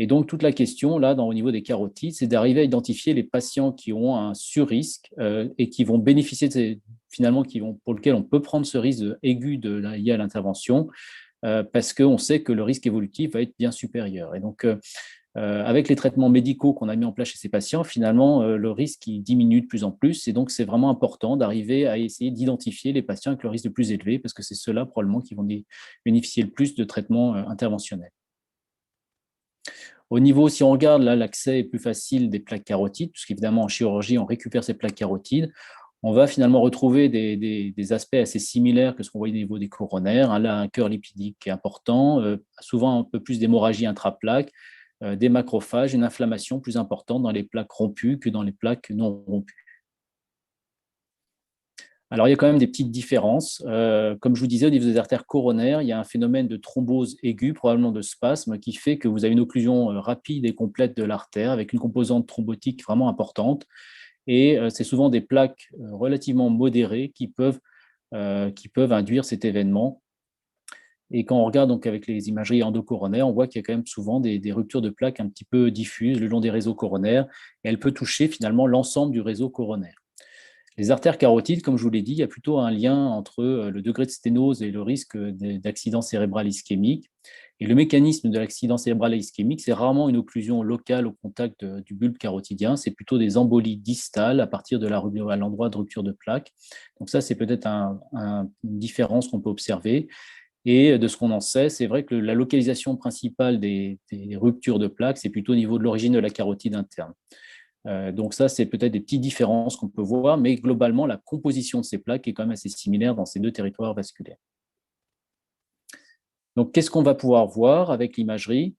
Et donc, toute la question, là, au niveau des carotides, c'est d'arriver à identifier les patients qui ont un surrisque et qui vont bénéficier, finalement, pour lesquels on peut prendre ce risque aigu lié à l'intervention, parce qu'on sait que le risque évolutif va être bien supérieur. Et donc, avec les traitements médicaux qu'on a mis en place chez ces patients, finalement, le risque il diminue de plus en plus. Et donc, c'est vraiment important d'arriver à essayer d'identifier les patients avec le risque le plus élevé, parce que c'est ceux-là, probablement, qui vont bénéficier le plus de traitements interventionnels. Au niveau, si on regarde, là, l'accès est plus facile des plaques carotides, puisqu'évidemment, en chirurgie, on récupère ces plaques carotides. On va finalement retrouver des aspects assez similaires que ce qu'on voit au niveau des coronaires. Là, un cœur lipidique important, souvent un peu plus d'hémorragie intraplaque, des macrophages, une inflammation plus importante dans les plaques rompues que dans les plaques non rompues. Alors, il y a quand même des petites différences. Comme je vous disais, au niveau des artères coronaires, il y a un phénomène de thrombose aiguë, probablement de spasme, qui fait que vous avez une occlusion rapide et complète de l'artère avec une composante thrombotique vraiment importante. Et c'est souvent des plaques relativement modérées qui peuvent induire cet événement. Et quand on regarde donc avec les imageries endocoronaires, on voit qu'il y a quand même souvent des ruptures de plaques un petit peu diffuses le long des réseaux coronaires, et elle peut toucher finalement l'ensemble du réseau coronaire. Les artères carotides, comme je vous l'ai dit, il y a plutôt un lien entre le degré de sténose et le risque d'accident cérébral ischémique. Et le mécanisme de l'accident cérébral ischémique, c'est rarement une occlusion locale au contact du bulbe carotidien, c'est plutôt des embolies distales à partir de à l'endroit de rupture de plaque. Donc ça, c'est peut-être une différence qu'on peut observer. Et de ce qu'on en sait, c'est vrai que la localisation principale des ruptures de plaques, c'est plutôt au niveau de l'origine de la carotide interne. Donc ça, c'est peut-être des petites différences qu'on peut voir, mais globalement, la composition de ces plaques est quand même assez similaire dans ces deux territoires vasculaires. Donc, qu'est-ce qu'on va pouvoir voir avec l'imagerie?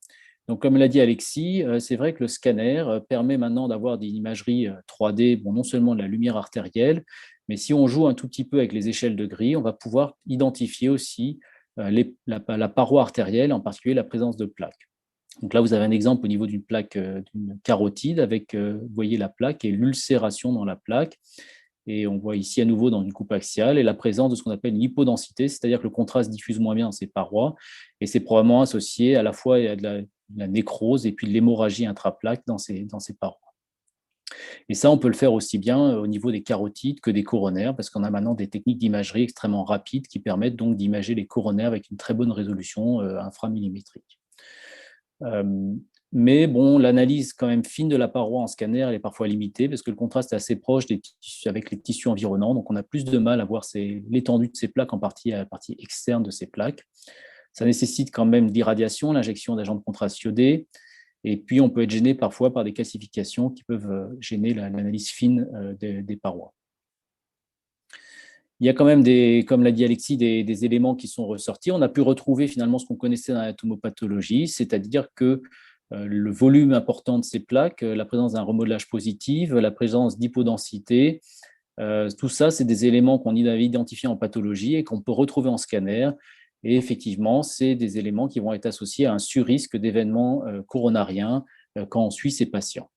Donc, comme l'a dit Alexis, c'est vrai que le scanner permet maintenant d'avoir des imageries 3D, bon, non seulement de la lumière artérielle, mais si on joue un tout petit peu avec les échelles de gris, on va pouvoir identifier aussi la paroi artérielle, en particulier la présence de plaques. Donc là, vous avez un exemple au niveau d'une plaque, d'une carotide, avec, vous voyez la plaque et l'ulcération dans la plaque. Et on voit ici à nouveau dans une coupe axiale et la présence de ce qu'on appelle une hypodensité, c'est-à-dire que le contraste diffuse moins bien dans ces parois. Et c'est probablement associé à la fois à de la nécrose et puis de l'hémorragie intraplaque dans ces parois. Et ça, on peut le faire aussi bien au niveau des carotides que des coronaires, parce qu'on a maintenant des techniques d'imagerie extrêmement rapides qui permettent donc d'imager les coronaires avec une très bonne résolution inframillimétrique. Mais bon, l'analyse quand même fine de la paroi en scanner, elle est parfois limitée parce que le contraste est assez proche avec les tissus environnants. Donc, on a plus de mal à voir l'étendue de ces plaques, en partie à la partie externe de ces plaques. Ça nécessite quand même d'irradiation, l'injection d'agents de contraste iodés. Et puis, on peut être gêné parfois par des calcifications qui peuvent gêner l'analyse fine des parois. Il y a quand même, comme l'a dit Alexis, des éléments qui sont ressortis. On a pu retrouver finalement ce qu'on connaissait dans l'anatomopathologie, c'est-à-dire que le volume important de ces plaques, la présence d'un remodelage positif, la présence d'hypodensité, tout ça, c'est des éléments qu'on avait identifiés en pathologie et qu'on peut retrouver en scanner. Et effectivement, c'est des éléments qui vont être associés à un surrisque d'événements coronariens quand on suit ces patients.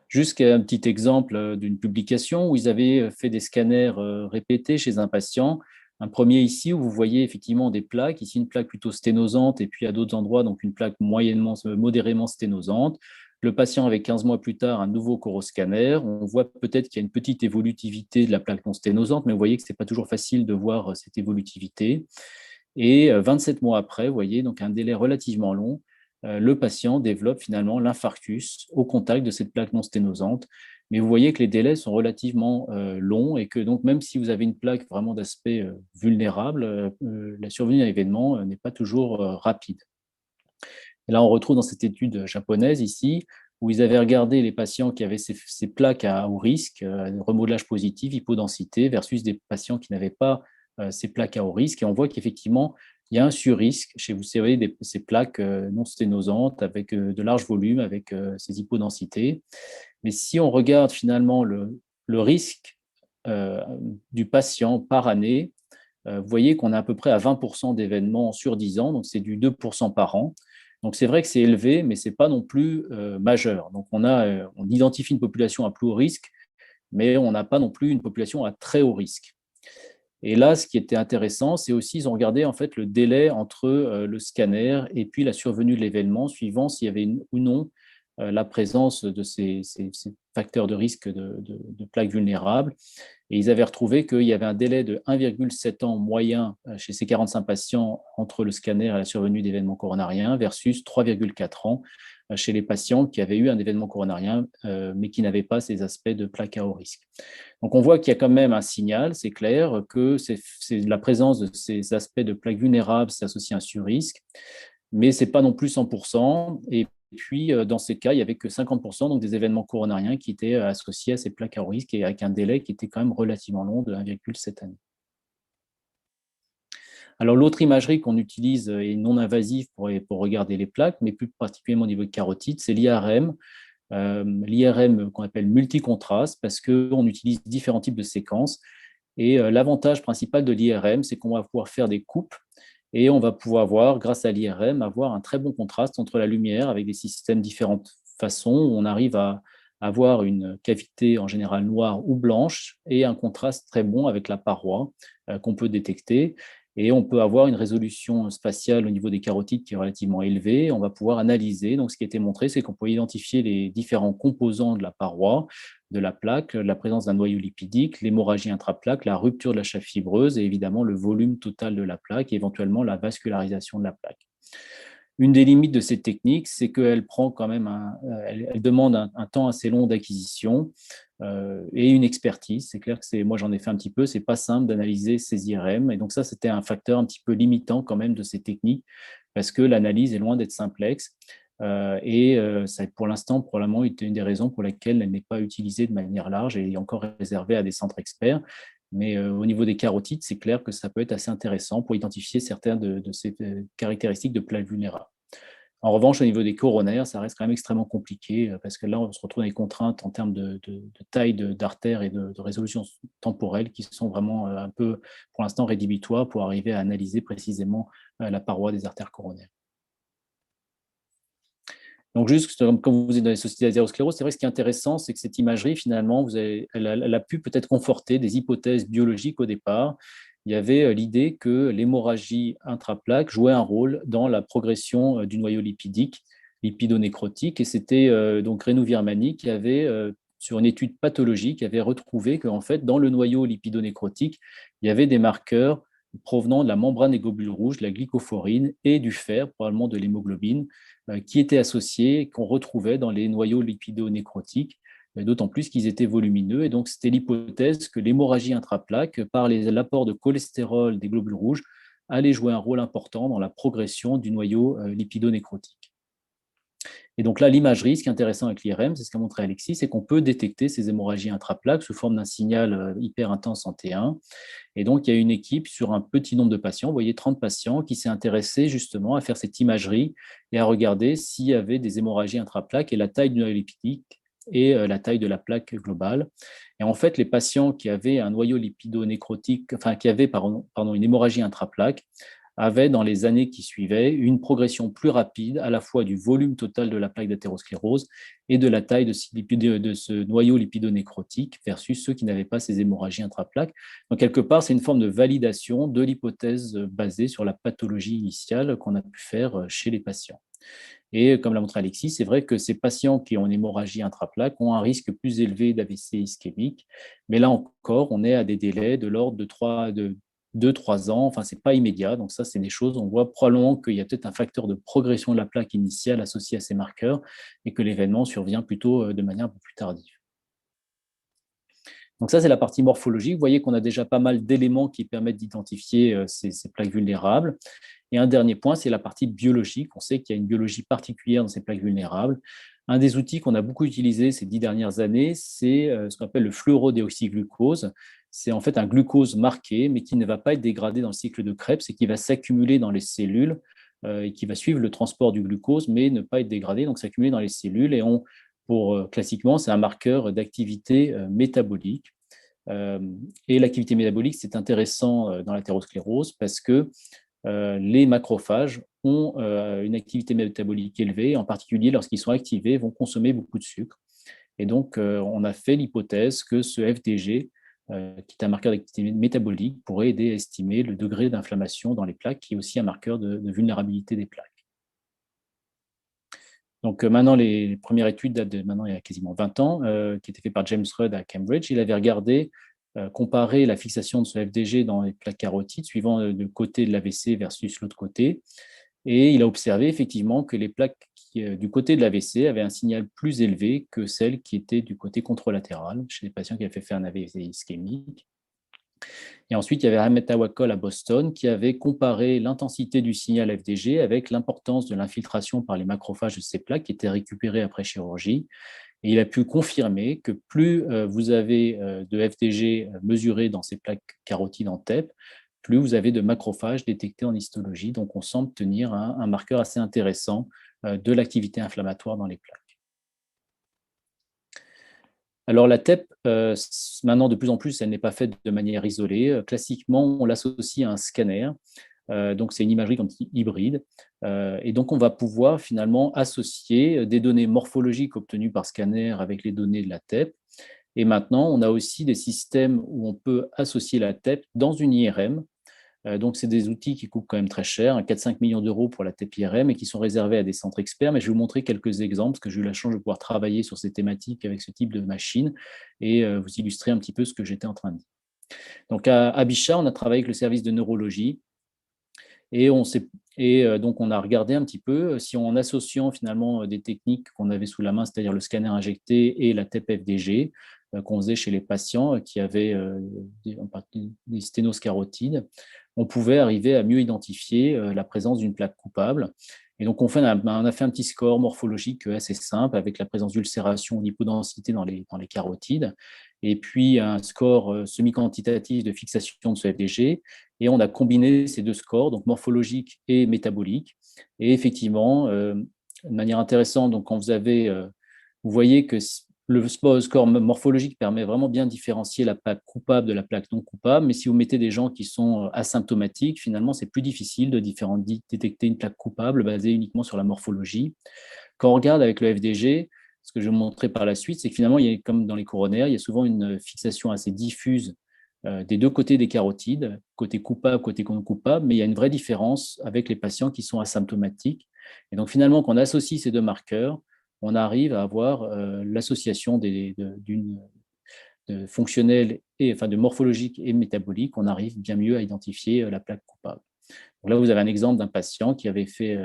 Jusqu'à un petit exemple d'une publication où ils avaient fait des scanners répétés chez un patient. Un premier ici où vous voyez effectivement des plaques, ici une plaque plutôt sténosante et puis à d'autres endroits donc une plaque modérément sténosante. Le patient avec 15 mois plus tard un nouveau coroscanner. On voit peut-être qu'il y a une petite évolutivité de la plaque non sténosante, mais vous voyez que ce n'est pas toujours facile de voir cette évolutivité. Et 27 mois après, vous voyez donc un délai relativement long, le patient développe finalement l'infarctus au contact de cette plaque non sténosante. Mais vous voyez que les délais sont relativement longs et que donc même si vous avez une plaque vraiment d'aspect vulnérable, la survenue d'un événement n'est pas toujours rapide. Et là, on retrouve dans cette étude japonaise ici, où ils avaient regardé les patients qui avaient ces plaques à haut risque, remodelage positif, hypodensité, versus des patients qui n'avaient pas ces plaques à haut risque. Et on voit qu'effectivement, il y a un surrisque chez vous, savez, ces plaques non sténosantes avec de larges volumes, avec ces hypodensités. Mais si on regarde finalement le risque du patient par année, vous voyez qu'on est à peu près à 20% d'événements sur 10 ans, donc c'est du 2% par an. Donc c'est vrai que c'est élevé, mais ce n'est pas non plus majeur. Donc on identifie une population à plus haut risque, mais on n'a pas non plus une population à très haut risque. Et là, ce qui était intéressant, c'est aussi, ils ont regardé en fait le délai entre le scanner et puis la survenue de l'événement, suivant s'il y avait ou non la présence de ces facteurs de risque de plaques vulnérables. Et ils avaient retrouvé qu'il y avait un délai de 1,7 ans moyen chez ces 45 patients entre le scanner et la survenue d'événements coronariens versus 3,4 ans chez les patients qui avaient eu un événement coronarien mais qui n'avaient pas ces aspects de plaques à haut risque. Donc on voit qu'il y a quand même un signal, c'est clair, que la présence de ces aspects de plaques vulnérables s'associe à un surrisque, mais ce n'est pas non plus 100%. Et puis, dans ces cas, il n'y avait que 50% donc des événements coronariens qui étaient associés à ces plaques à haut risque et avec un délai qui était quand même relativement long de 1,7 années. Alors, l'autre imagerie qu'on utilise est non invasive pour regarder les plaques, mais plus particulièrement au niveau de carotide, c'est l'IRM. L'IRM qu'on appelle multicontrast parce qu'on utilise différents types de séquences. Et l'avantage principal de l'IRM, c'est qu'on va pouvoir faire des coupes et on va pouvoir voir, grâce à l'IRM, avoir un très bon contraste entre la lumière avec des systèmes de différentes façons où on arrive à avoir une cavité en général noire ou blanche et un contraste très bon avec la paroi qu'on peut détecter. Et on peut avoir une résolution spatiale au niveau des carotides qui est relativement élevée. On va pouvoir analyser. Donc, ce qui a été montré, c'est qu'on peut identifier les différents composants de la paroi, de la plaque, la présence d'un noyau lipidique, l'hémorragie intraplaque, la rupture de la chape fibreuse et évidemment le volume total de la plaque et éventuellement la vascularisation de la plaque. Une des limites de cette technique, c'est qu'elle prend quand même elle demande un temps assez long d'acquisition et une expertise. C'est clair que moi j'en ai fait un petit peu, c'est pas simple d'analyser ces IRM et donc ça c'était un facteur un petit peu limitant quand même de ces techniques parce que l'analyse est loin d'être simplexe et ça pour l'instant probablement été une des raisons pour lesquelles elle n'est pas utilisée de manière large et est encore réservée à des centres experts. Mais au niveau des carotides, c'est clair que ça peut être assez intéressant pour identifier certaines de ces caractéristiques de plaques vulnérables. En revanche, au niveau des coronaires, ça reste quand même extrêmement compliqué parce que là, on se retrouve dans des contraintes en termes de taille d'artères et de résolution temporelle qui sont vraiment un peu, pour l'instant, rédhibitoires pour arriver à analyser précisément la paroi des artères coronaires. Donc, juste comme vous êtes dans les sociétés d'athérosclérose, c'est vrai que ce qui est intéressant, c'est que cette imagerie, finalement, elle a pu peut-être conforter des hypothèses biologiques au départ. Il y avait l'idée que l'hémorragie intraplaque jouait un rôle dans la progression du noyau lipidique, lipidonécrotique, et c'était donc Renou Virmani qui avait, sur une étude pathologique, avait retrouvé qu'en fait, dans le noyau lipidonécrotique, il y avait des marqueurs provenant de la membrane des globules rouges, de la glycophorine et du fer, probablement de l'hémoglobine, qui étaient associés, qu'on retrouvait dans les noyaux lipidonécrotiques, d'autant plus qu'ils étaient volumineux. Et donc, c'était l'hypothèse que l'hémorragie intraplaque, par l'apport de cholestérol des globules rouges, allait jouer un rôle important dans la progression du noyau lipidonécrotique. Et donc là, l'imagerie, ce qui est intéressant avec l'IRM, c'est ce qu'a montré Alexis, c'est qu'on peut détecter ces hémorragies intraplaques sous forme d'un signal hyper intense en T1. Et donc, il y a une équipe sur un petit nombre de patients, vous voyez 30 patients, qui s'est intéressée justement à faire cette imagerie et à regarder s'il y avait des hémorragies intraplaques et la taille du noyau lipidique et la taille de la plaque globale. Et en fait, les patients qui avaient un noyau lipidonécrotique, enfin qui avaient une hémorragie intraplaque, avait, dans les années qui suivaient, une progression plus rapide à la fois du volume total de la plaque d'athérosclérose et de la taille de ce noyau lipidonécrotique versus ceux qui n'avaient pas ces hémorragies intraplaques. Donc, quelque part, c'est une forme de validation de l'hypothèse basée sur la pathologie initiale qu'on a pu faire chez les patients. Et comme l'a montré Alexis, c'est vrai que ces patients qui ont une hémorragie intraplaque ont un risque plus élevé d'AVC ischémique. Mais là encore, on est à des délais de l'ordre de 2-3 ans, enfin, ce n'est pas immédiat. Donc ça, c'est des choses, on voit probablement qu'il y a peut-être un facteur de progression de la plaque initiale associé à ces marqueurs et que l'événement survient plutôt de manière un peu plus tardive. Donc ça, c'est la partie morphologique. Vous voyez qu'on a déjà pas mal d'éléments qui permettent d'identifier ces plaques vulnérables. Et un dernier point, c'est la partie biologique. On sait qu'il y a une biologie particulière dans ces plaques vulnérables. Un des outils qu'on a beaucoup utilisé ces 10 dernières années, c'est ce qu'on appelle le fluorodéoxyglucose. C'est en fait un glucose marqué, mais qui ne va pas être dégradé dans le cycle de Krebs et qui va s'accumuler dans les cellules et qui va suivre le transport du glucose, mais ne pas être dégradé, donc s'accumuler dans les cellules. Et classiquement, c'est un marqueur d'activité métabolique. Et l'activité métabolique, c'est intéressant dans l'athérosclérose parce que les macrophages ont une activité métabolique élevée, en particulier lorsqu'ils sont activés, vont consommer beaucoup de sucre. Et donc, on a fait l'hypothèse que ce FDG, qui est un marqueur d'activité métabolique, pourrait aider à estimer le degré d'inflammation dans les plaques, qui est aussi un marqueur de vulnérabilité des plaques. Donc maintenant, les premières études datent de maintenant il y a quasiment 20 ans, qui étaient faites par James Rudd à Cambridge. Il avait regardé, comparé la fixation de ce FDG dans les plaques carotides, suivant le côté de l'AVC versus l'autre côté. Et il a observé effectivement que les plaques du côté de l'AVC avaient un signal plus élevé que celles qui étaient du côté contralatéral, chez les patients qui avaient fait un AVC ischémique. Et ensuite, il y avait Ahmed Tawakkol à Boston qui avait comparé l'intensité du signal FDG avec l'importance de l'infiltration par les macrophages de ces plaques qui étaient récupérées après chirurgie. Et il a pu confirmer que plus vous avez de FDG mesuré dans ces plaques carotides en TEP, plus vous avez de macrophages détectés en histologie. Donc, on semble tenir un marqueur assez intéressant de l'activité inflammatoire dans les plaques. Alors, la TEP, maintenant, de plus en plus, elle n'est pas faite de manière isolée. Classiquement, on l'associe à un scanner. Donc, c'est une imagerie comme hybride. Et donc, on va pouvoir finalement associer des données morphologiques obtenues par scanner avec les données de la TEP. Et maintenant, on a aussi des systèmes où on peut associer la TEP dans une IRM. Donc, c'est des outils qui coûtent quand même très cher, 4-5 millions d'euros pour la TEP IRM et qui sont réservés à des centres experts. Mais je vais vous montrer quelques exemples parce que j'ai eu la chance de pouvoir travailler sur ces thématiques avec ce type de machine et vous illustrer un petit peu ce que j'étais en train de dire. Donc, à Bichat, on a travaillé avec le service de neurologie. Et donc, on a regardé un petit peu si en associant finalement des techniques qu'on avait sous la main, c'est-à-dire le scanner injecté et la TEP FDG, qu'on faisait chez les patients qui avaient des sténoses carotides, on pouvait arriver à mieux identifier la présence d'une plaque coupable. Et donc, on a fait un petit score morphologique assez simple avec la présence d'ulcération ou d'hypodensité dans les carotides, et puis un score semi-quantitatif de fixation de ce FDG. Et on a combiné ces deux scores, donc morphologique et métabolique. Et effectivement, de manière intéressante, donc quand vous voyez que le score morphologique permet vraiment bien de différencier la plaque coupable de la plaque non coupable, mais si vous mettez des gens qui sont asymptomatiques, finalement, c'est plus difficile de détecter une plaque coupable basée uniquement sur la morphologie. Quand on regarde avec le FDG, ce que je vais vous montrer par la suite, c'est que finalement, comme dans les coronaires, il y a souvent une fixation assez diffuse des deux côtés des carotides, côté coupable, côté non coupable, mais il y a une vraie différence avec les patients qui sont asymptomatiques. Et donc finalement, quand on associe ces deux marqueurs, on arrive à avoir l'association d'une fonctionnelle de morphologique et métabolique, on arrive bien mieux à identifier la plaque coupable. Donc là, vous avez un exemple d'un patient qui avait fait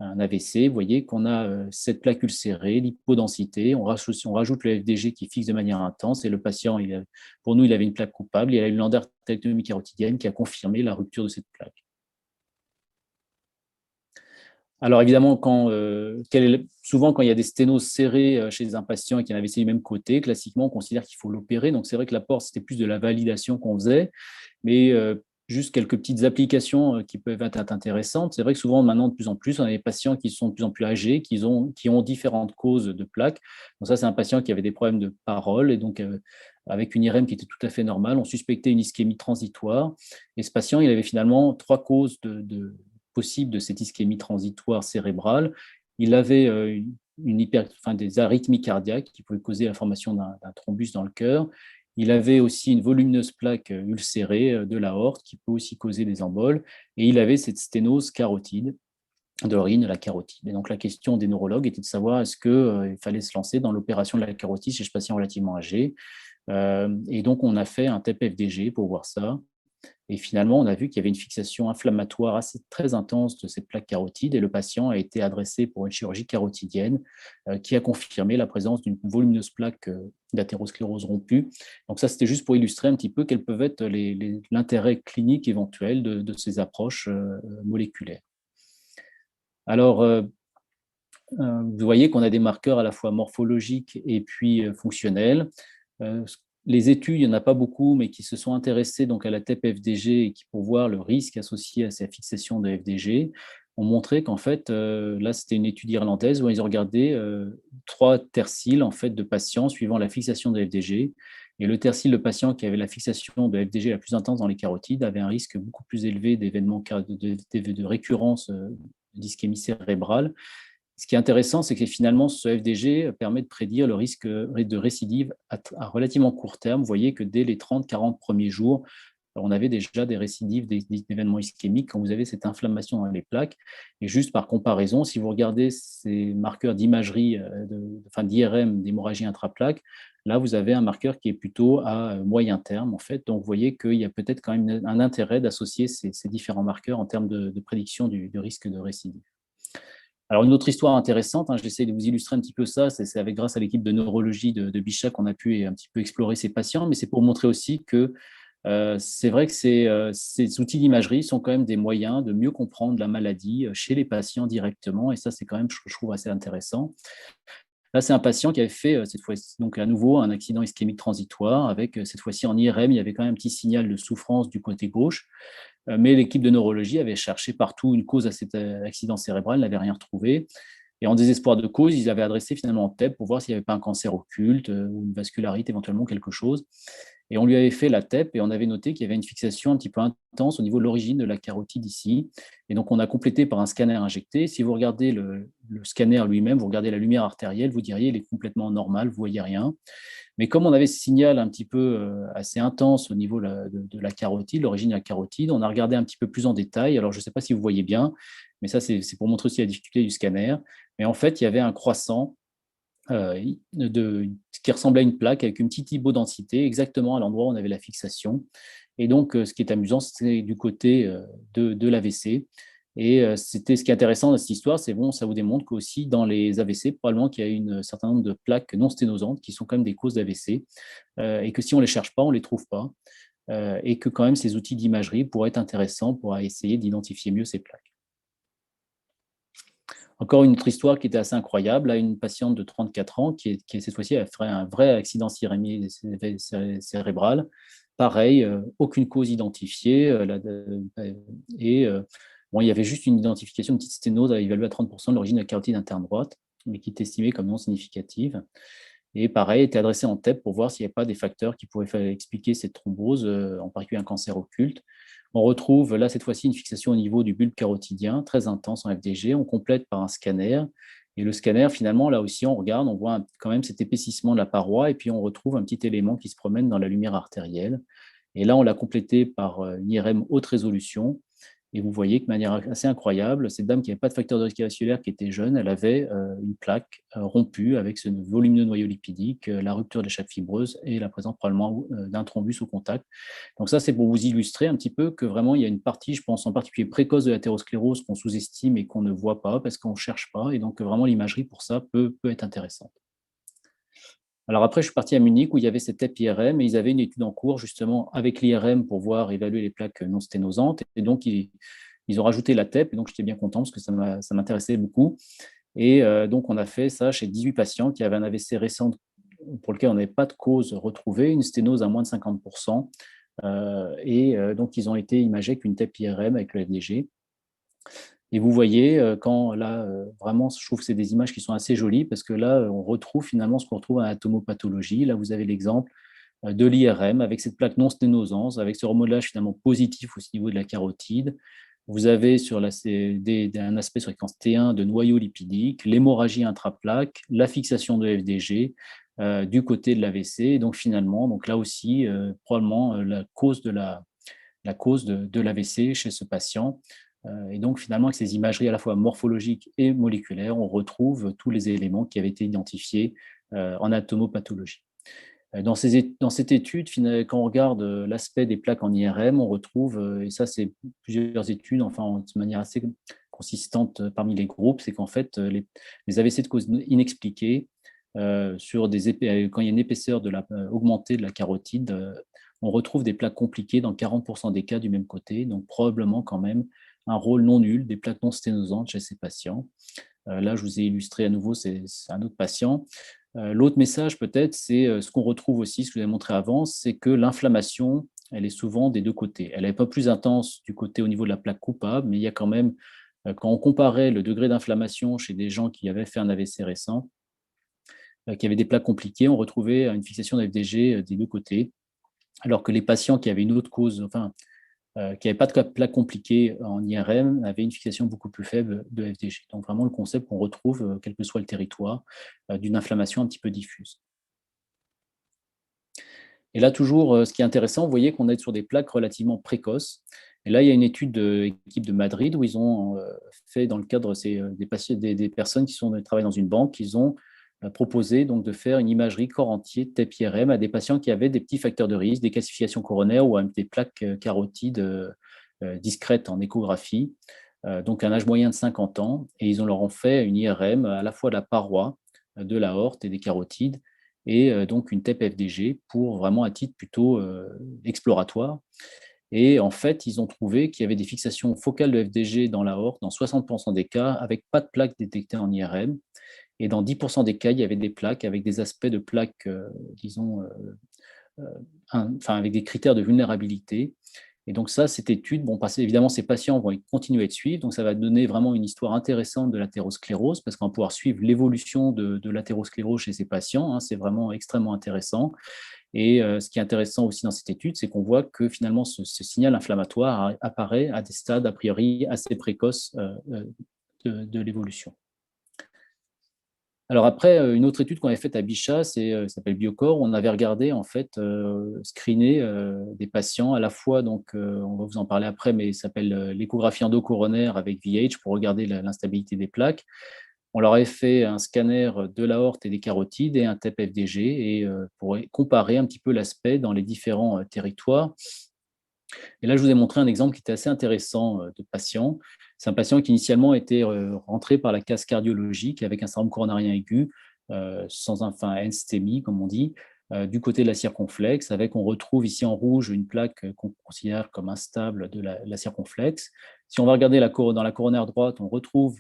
un AVC. Vous voyez qu'on a cette plaque ulcérée, l'hypodensité, on rajoute le FDG qui fixe de manière intense et le patient, pour nous, il avait une plaque coupable. Il a une endartérectomie carotidienne qui a confirmé la rupture de cette plaque. Alors évidemment, souvent quand il y a des sténoses serrées chez un patient et qu'il y a un AVC du même côté, classiquement, on considère qu'il faut l'opérer. Donc c'est vrai que l'apport, c'était plus de la validation qu'on faisait, mais juste quelques petites applications qui peuvent être intéressantes. C'est vrai que souvent, maintenant, de plus en plus, on a des patients qui sont de plus en plus âgés, qui ont différentes causes de plaques. Donc ça, c'est un patient qui avait des problèmes de parole et donc avec une IRM qui était tout à fait normale, on suspectait une ischémie transitoire. Et ce patient, il avait finalement 3 causes possible de cette ischémie transitoire cérébrale. Il avait des arythmies cardiaques qui pouvaient causer la formation d'un thrombus dans le cœur. Il avait aussi une volumineuse plaque ulcérée de l'aorte qui peut aussi causer des emboles. Et il avait cette sténose carotide, de l'origine de la carotide. Et donc la question des neurologues était de savoir est-ce qu'il fallait se lancer dans l'opération de la carotide chez ce patient relativement âgé. Et donc on a fait un TEP FDG pour voir ça. Et finalement, on a vu qu'il y avait une fixation inflammatoire très intense de cette plaque carotide et le patient a été adressé pour une chirurgie carotidienne qui a confirmé la présence d'une volumineuse plaque d'athérosclérose rompue. Donc ça, c'était juste pour illustrer un petit peu quels peuvent être l'intérêt clinique éventuel de ces approches moléculaires. Alors, vous voyez qu'on a des marqueurs à la fois morphologiques et puis fonctionnels. Les études, il n'y en a pas beaucoup, mais qui se sont intéressées donc à la TEP-FDG et qui, pour voir le risque associé à ces fixations de FDG, ont montré qu'en fait, là, c'était une étude irlandaise où ils ont regardé 3 terciles en fait, de patients suivant la fixation de FDG. Et le tercile de patient qui avait la fixation de FDG la plus intense dans les carotides avait un risque beaucoup plus élevé d'événements de récurrence d'ischémie cérébrale. Ce qui est intéressant, c'est que finalement, ce FDG permet de prédire le risque de récidive à relativement court terme. Vous voyez que dès les 30-40 premiers jours, on avait déjà des récidives d'événements ischémiques quand vous avez cette inflammation dans les plaques. Et juste par comparaison, si vous regardez ces marqueurs d'imagerie, d'IRM, d'hémorragie intraplaque, là, vous avez un marqueur qui est plutôt à moyen terme, en fait. Donc, vous voyez qu'il y a peut-être quand même un intérêt d'associer ces différents marqueurs en termes de prédiction du risque de récidive. Alors, une autre histoire intéressante, j'essaie de vous illustrer un petit peu ça, c'est grâce à l'équipe de neurologie de Bichat qu'on a pu un petit peu explorer ces patients, mais c'est pour montrer aussi que c'est vrai que ces outils d'imagerie sont quand même des moyens de mieux comprendre la maladie chez les patients directement, et ça, c'est quand même, je trouve, assez intéressant. Là, c'est un patient qui avait fait cette fois-ci, donc à nouveau, un accident ischémique transitoire, avec cette fois-ci en IRM, il y avait quand même un petit signal de souffrance du côté gauche. Mais l'équipe de neurologie avait cherché partout une cause à cet accident cérébral, n'avait rien retrouvé. Et en désespoir de cause, ils avaient adressé finalement en TEP pour voir s'il n'y avait pas un cancer occulte ou une vascularite, éventuellement quelque chose. Et on lui avait fait la TEP et on avait noté qu'il y avait une fixation un petit peu intense au niveau de l'origine de la carotide ici. Et donc, on a complété par un scanner injecté. Si vous regardez le scanner lui-même, vous regardez la lumière artérielle, vous diriez qu'il est complètement normal, vous ne voyez rien. Mais comme on avait ce signal un petit peu assez intense au niveau de la carotide, l'origine de la carotide, on a regardé un petit peu plus en détail. Alors, je ne sais pas si vous voyez bien, mais ça, c'est pour montrer aussi la difficulté du scanner. Mais en fait, il y avait un croissant qui ressemblait à une plaque avec une petite hypodensité, exactement à l'endroit où on avait la fixation. Et donc, ce qui est amusant, c'est du côté de l'AVC. Et ce qui est intéressant dans cette histoire, c'est bon, ça vous démontre qu'aussi dans les AVC, probablement qu'il y a un certain nombre de plaques non sténosantes qui sont quand même des causes d'AVC, et que si on ne les cherche pas, on ne les trouve pas, et que quand même ces outils d'imagerie pourraient être intéressants pour essayer d'identifier mieux ces plaques. Encore une autre histoire qui était assez incroyable, là, une patiente de 34 ans qui cette fois-ci a fait un vrai accident ischémique cérébral. Pareil, aucune cause identifiée. Bon, il y avait juste une identification, une petite sténose évaluée à 30% de l'origine de la carotide interne droite, mais qui est estimée comme non significative. Et pareil, était adressé en TEP pour voir s'il n'y avait pas des facteurs qui pourraient expliquer cette thrombose, en particulier un cancer occulte. On retrouve là, cette fois-ci, une fixation au niveau du bulbe carotidien, très intense en FDG. On complète par un scanner. Et le scanner, finalement, là aussi, on regarde, on voit quand même cet épaississement de la paroi, et puis on retrouve un petit élément qui se promène dans la lumière artérielle. Et là, on l'a complété par une IRM haute résolution. Et vous voyez que de manière assez incroyable, cette dame qui n'avait pas de facteur de risque vasculaire, qui était jeune, elle avait une plaque rompue avec ce volumineux noyau lipidique, la rupture de la chape fibreuse et la présence probablement d'un thrombus au contact. Donc ça, c'est pour vous illustrer un petit peu que vraiment, il y a une partie, je pense en particulier précoce de l'athérosclérose qu'on sous-estime et qu'on ne voit pas parce qu'on ne cherche pas. Et donc vraiment, l'imagerie pour ça peut être intéressante. Alors après, je suis parti à Munich où il y avait cette TEP IRM et ils avaient une étude en cours justement avec l'IRM pour voir évaluer les plaques non sténosantes. Et donc, ils ont rajouté la TEP et donc j'étais bien content parce que ça m'intéressait beaucoup. Et donc, on a fait ça chez 18 patients qui avaient un AVC récent pour lequel on n'avait pas de cause retrouvée, une sténose à moins de 50%. Donc, ils ont été imagés avec une TEP IRM avec le FDG. Et vous voyez, quand là, vraiment, je trouve que c'est des images qui sont assez jolies parce que là, on retrouve finalement ce qu'on retrouve en atomopathologie. Là, vous avez l'exemple de l'IRM avec cette plaque non sténosante, avec ce remodelage finalement positif au niveau de la carotide. Vous avez sur un aspect sur la séquence T1 de noyau lipidique, l'hémorragie intraplaque, la fixation de FDG du côté de l'AVC. Donc finalement, donc là aussi, probablement la cause de l'AVC chez ce patient. Et donc, finalement, avec ces imageries à la fois morphologiques et moléculaires, on retrouve tous les éléments qui avaient été identifiés en atomopathologie. Dans cette étude, quand on regarde l'aspect des plaques en IRM, on retrouve, et ça c'est plusieurs études, enfin de manière assez consistante parmi les groupes, c'est qu'en fait les AVC de cause inexpliquée, quand il y a une épaisseur augmentée de la carotide, on retrouve des plaques compliquées dans 40% des cas du même côté, donc probablement quand même un rôle non nul des plaques non sténosantes chez ces patients. Là, je vous ai illustré à nouveau, c'est un autre patient. L'autre message, peut-être, c'est ce qu'on retrouve aussi, ce que je vous ai montré avant, c'est que l'inflammation, elle est souvent des deux côtés. Elle n'est pas plus intense du côté au niveau de la plaque coupable, mais il y a quand même, quand on comparait le degré d'inflammation chez des gens qui avaient fait un AVC récent, qui avaient des plaques compliquées, on retrouvait une fixation de FDG des deux côtés, alors que les patients qui avaient une autre cause, enfin, qui n'avaient pas de plaques compliquées en IRM, avaient une fixation beaucoup plus faible de FDG. Donc vraiment le concept qu'on retrouve, quel que soit le territoire, d'une inflammation un petit peu diffuse. Et là, toujours, ce qui est intéressant, vous voyez qu'on est sur des plaques relativement précoces. Et là, il y a une étude de l'équipe de Madrid où ils ont fait, dans le cadre des personnes qui travaillent dans une banque, ils ont proposé donc, de faire une imagerie corps entier de TEP IRM à des patients qui avaient des petits facteurs de risque, des calcifications coronaires ou des plaques carotides discrètes en échographie, donc un âge moyen de 50 ans. Et ils leur ont fait une IRM à la fois de la paroi, de l'aorte et des carotides, et donc une TEP FDG pour vraiment à titre plutôt exploratoire. Et en fait, ils ont trouvé qu'il y avait des fixations focales de FDG dans l'aorte dans 60% des cas avec pas de plaques détectées en IRM. Et dans 10% des cas, il y avait des plaques avec des aspects de plaques, avec des critères de vulnérabilité. Et donc ça, cette étude, évidemment, ces patients vont continuer à être suivis, donc ça va donner vraiment une histoire intéressante de l'athérosclérose, parce qu'on va pouvoir suivre l'évolution de l'athérosclérose chez ces patients, c'est vraiment extrêmement intéressant. Et ce qui est intéressant aussi dans cette étude, c'est qu'on voit que finalement ce signal inflammatoire apparaît à des stades a priori assez précoces de l'évolution. Alors après, une autre étude qu'on avait faite à Bichat, s'appelle Biocore, on avait regardé en fait screener des patients à la fois, donc on va vous en parler après, mais ça s'appelle l'échographie endocoronaire avec VH pour regarder l'instabilité des plaques. On leur avait fait un scanner de l'aorte et des carotides et un TEP FDG et pour comparer un petit peu l'aspect dans les différents territoires. Et là, je vous ai montré un exemple qui était assez intéressant de patient. C'est un patient qui initialement était rentré par la case cardiologique avec un syndrome coronarien aigu, sans enstémie, comme on dit, du côté de la circonflexe, avec on retrouve ici en rouge une plaque qu'on considère comme instable de la circonflexe. Si on va regarder dans la coronaire droite, on retrouve,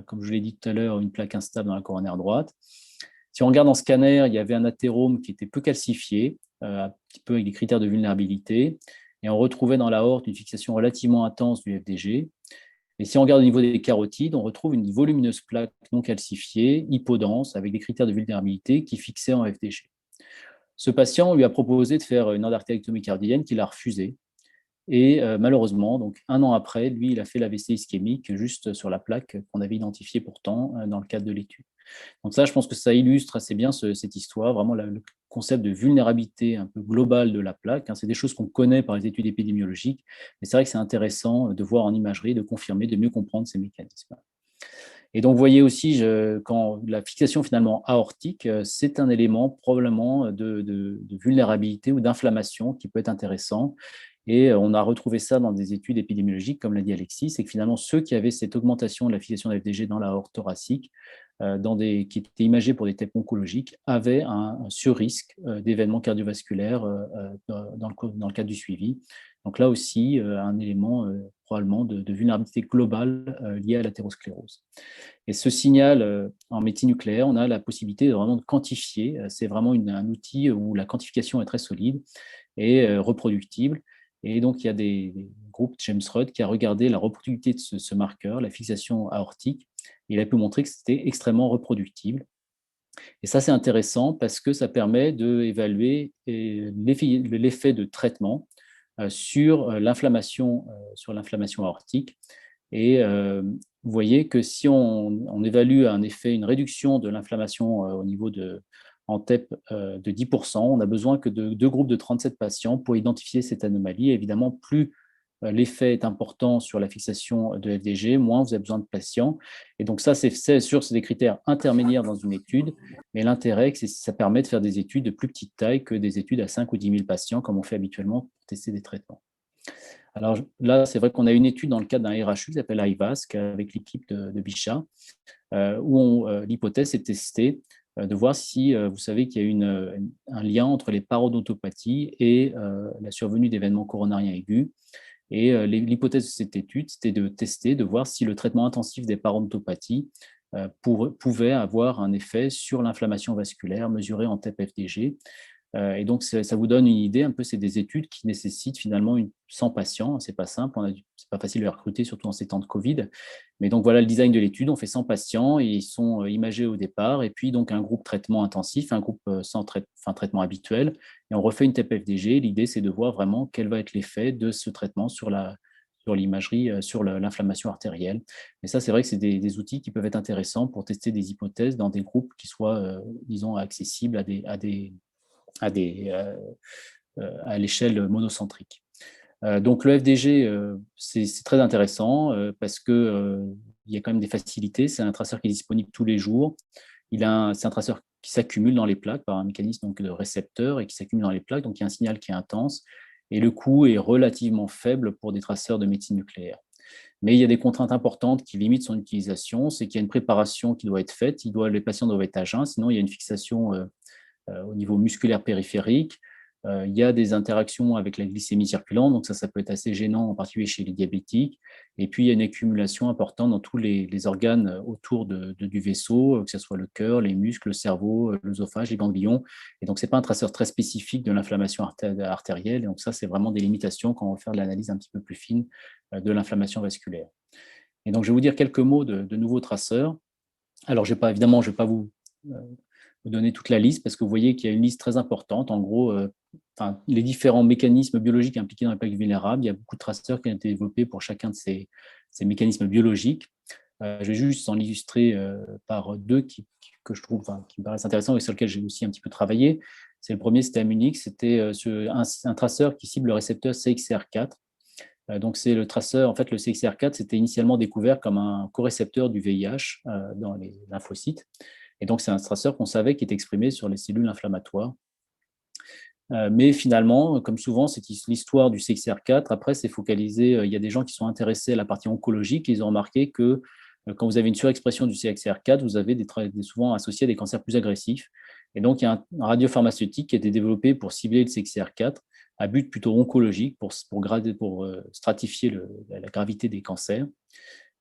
comme je l'ai dit tout à l'heure, une plaque instable dans la coronaire droite. Si on regarde en scanner, il y avait un athérome qui était peu calcifié, un petit peu avec des critères de vulnérabilité. Et on retrouvait dans l'aorte une fixation relativement intense du FDG. Et si on regarde au niveau des carotides, on retrouve une volumineuse plaque non calcifiée, hypodense, avec des critères de vulnérabilité qui fixaient en FDG. Ce patient, on lui a proposé de faire une endartérectomie cardienne qu'il a refusée. Et malheureusement, donc 1 an après, lui, il a fait l'AVC ischémique juste sur la plaque qu'on avait identifiée pourtant dans le cadre de l'étude. Donc ça, je pense que ça illustre assez bien cette histoire, vraiment le concept de vulnérabilité un peu globale de la plaque. C'est des choses qu'on connaît par les études épidémiologiques, mais c'est vrai que c'est intéressant de voir en imagerie, de confirmer, de mieux comprendre ces mécanismes. Et donc, vous voyez aussi, quand la fixation finalement aortique, c'est un élément probablement de vulnérabilité ou d'inflammation qui peut être intéressant. Et on a retrouvé ça dans des études épidémiologiques, comme l'a dit Alexis, c'est que finalement, ceux qui avaient cette augmentation de la fixation de FDG dans l'aorte thoracique, qui étaient imagés pour des TEP oncologiques, avaient un sur-risque d'événements cardiovasculaires dans le cadre du suivi. Donc là aussi, un élément probablement de vulnérabilité globale liée à l'athérosclérose. Et ce signal en médecine nucléaire, on a la possibilité de vraiment quantifier. C'est vraiment un outil où la quantification est très solide et reproductible. Et donc, il y a des groupes, James Rudd, qui a regardé la reproductibilité de ce marqueur, la fixation aortique. Il a pu montrer que c'était extrêmement reproductible. Et ça, c'est intéressant parce que ça permet d'évaluer l'effet de traitement sur l'inflammation aortique. Et vous voyez que si on évalue un effet, une réduction de l'inflammation au niveau en TEP de 10%, on a besoin que de 2 groupes de 37 patients pour identifier cette anomalie. Et évidemment, plus l'effet est important sur la fixation de FDG, moins vous avez besoin de patients. Et donc ça, c'est sûr, c'est des critères intermédiaires dans une étude, mais l'intérêt, c'est que ça permet de faire des études de plus petite taille que des études à 5 ou 10 000 patients, comme on fait habituellement pour tester des traitements. Alors là, c'est vrai qu'on a une étude dans le cadre d'un RHU qui s'appelle IVASC avec l'équipe de Bichat, où l'hypothèse est testée de voir si vous savez qu'il y a un lien entre les parodontopathies et la survenue d'événements coronariens aigus. Et l'hypothèse de cette étude, c'était de tester, de voir si le traitement intensif des parodontopathies pouvait avoir un effet sur l'inflammation vasculaire mesurée en TEP-FDG. Et donc, ça vous donne une idée, un peu, c'est des études qui nécessitent finalement 100 patients. C'est pas simple, c'est pas facile de les recruter, surtout en ces temps de Covid. Mais donc, voilà le design de l'étude. On fait 100 patients et ils sont imagés au départ. Et puis, donc, un groupe traitement intensif, un groupe sans traitement habituel. Et on refait une TEP-FDG. L'idée, c'est de voir vraiment quel va être l'effet de ce traitement sur l'imagerie, sur l'inflammation artérielle. Mais ça, c'est vrai que c'est des outils qui peuvent être intéressants pour tester des hypothèses dans des groupes qui soient, disons, accessibles à l'échelle monocentrique. Donc le FDG, c'est très intéressant parce qu'il y a quand même des facilités. C'est un traceur qui est disponible tous les jours. C'est un traceur qui s'accumule dans les plaques par un mécanisme donc, de récepteur et qui s'accumule dans les plaques. Donc il y a un signal qui est intense et le coût est relativement faible pour des traceurs de médecine nucléaire. Mais il y a des contraintes importantes qui limitent son utilisation. C'est qu'il y a une préparation qui doit être faite. Les patients doivent être à jeun, sinon il y a une fixation au niveau musculaire périphérique. Il y a des interactions avec la glycémie circulante, donc ça peut être assez gênant, en particulier chez les diabétiques. Et puis, il y a une accumulation importante dans tous les organes autour du vaisseau, que ce soit le cœur, les muscles, le cerveau, l'œsophage, les ganglions. Et donc, ce n'est pas un traceur très spécifique de l'inflammation artérielle. Et donc, ça, c'est vraiment des limitations quand on va faire de l'analyse un petit peu plus fine de l'inflammation vasculaire. Et donc, je vais vous dire quelques mots de nouveaux traceurs. Alors, évidemment, je ne vais pas vous donner toute la liste parce que vous voyez qu'il y a une liste très importante. En gros, les différents mécanismes biologiques impliqués dans les plaques vulnérables, il y a beaucoup de traceurs qui ont été développés pour chacun de ces mécanismes biologiques. Je vais juste en illustrer par deux que je trouve, qui me paraissent intéressants et sur lesquels j'ai aussi un petit peu travaillé. C'est le premier, c'était à Munich, c'était un traceur qui cible le récepteur CXCR4. Donc, c'est le traceur, en fait, le CXCR4, c'était initialement découvert comme un corécepteur du VIH dans les lymphocytes. Et donc, c'est un traceur qu'on savait qui est exprimé sur les cellules inflammatoires. Mais finalement, comme souvent, c'est l'histoire du CXCR4. Après, c'est focalisé. Il y a des gens qui sont intéressés à la partie oncologique. Ils ont remarqué que quand vous avez une surexpression du CXCR4, vous avez souvent associé à des cancers plus agressifs. Et donc, il y a un radiopharmaceutique qui a été développé pour cibler le CXCR4 à but plutôt oncologique, pour stratifier la gravité des cancers.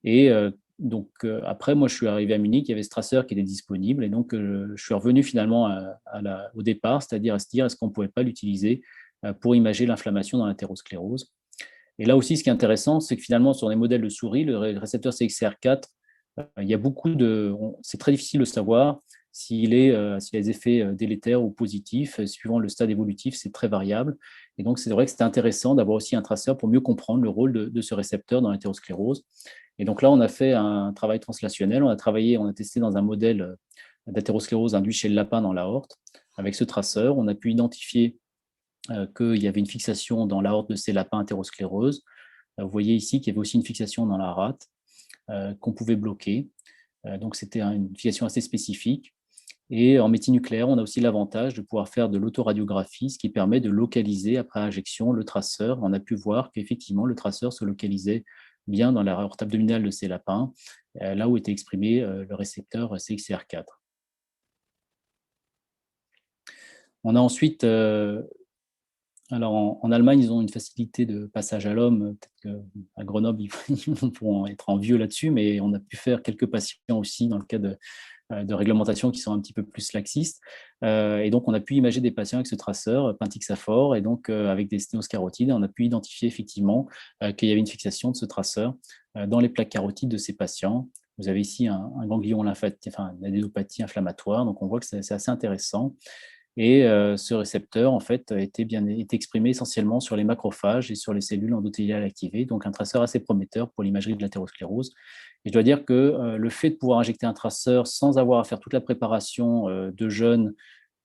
Et donc, après, moi, je suis arrivé à Munich, il y avait ce traceur qui était disponible. Et donc, je suis revenu finalement au départ, c'est-à-dire à se dire, est-ce qu'on ne pouvait pas l'utiliser pour imager l'inflammation dans l'athérosclérose. Et là aussi, ce qui est intéressant, c'est que finalement, sur les modèles de souris, le récepteur CXCR4, il y a c'est très difficile de savoir s'il a des effets délétères ou positifs. Suivant le stade évolutif, c'est très variable. Et donc, c'est vrai que c'était intéressant d'avoir aussi un traceur pour mieux comprendre le rôle de ce récepteur dans l'athérosclérose. Et donc là, on a fait un travail translationnel. On a testé dans un modèle d'athérosclérose induit chez le lapin dans l'aorte. Avec ce traceur, on a pu identifier qu'il y avait une fixation dans l'aorte de ces lapins athéroscléreuses. Vous voyez ici qu'il y avait aussi une fixation dans la rate qu'on pouvait bloquer. Donc, c'était une fixation assez spécifique. Et en médecine nucléaire, on a aussi l'avantage de pouvoir faire de l'autoradiographie, ce qui permet de localiser après injection le traceur. On a pu voir qu'effectivement, le traceur se localisait bien dans la aorte abdominale de ces lapins, là où était exprimé le récepteur CXCR4. On a ensuite, alors en Allemagne, ils ont une facilité de passage à l'homme. Peut-être qu'à Grenoble, ils pourront être en vieux là-dessus, mais on a pu faire quelques patients aussi dans le cas de réglementation qui sont un petit peu plus laxistes. Et donc, on a pu imager des patients avec ce traceur, Pintixafor, et donc avec des sténoses carotides. On a pu identifier effectivement qu'il y avait une fixation de ce traceur dans les plaques carotides de ces patients. Vous avez ici un ganglion lymphatique, une adénopathie inflammatoire. Donc, on voit que c'est assez intéressant. Et ce récepteur, en fait, était exprimé essentiellement sur les macrophages et sur les cellules endothéliales activées. Donc, un traceur assez prometteur pour l'imagerie de l'athérosclérose. Et je dois dire que le fait de pouvoir injecter un traceur sans avoir à faire toute la préparation de jeûne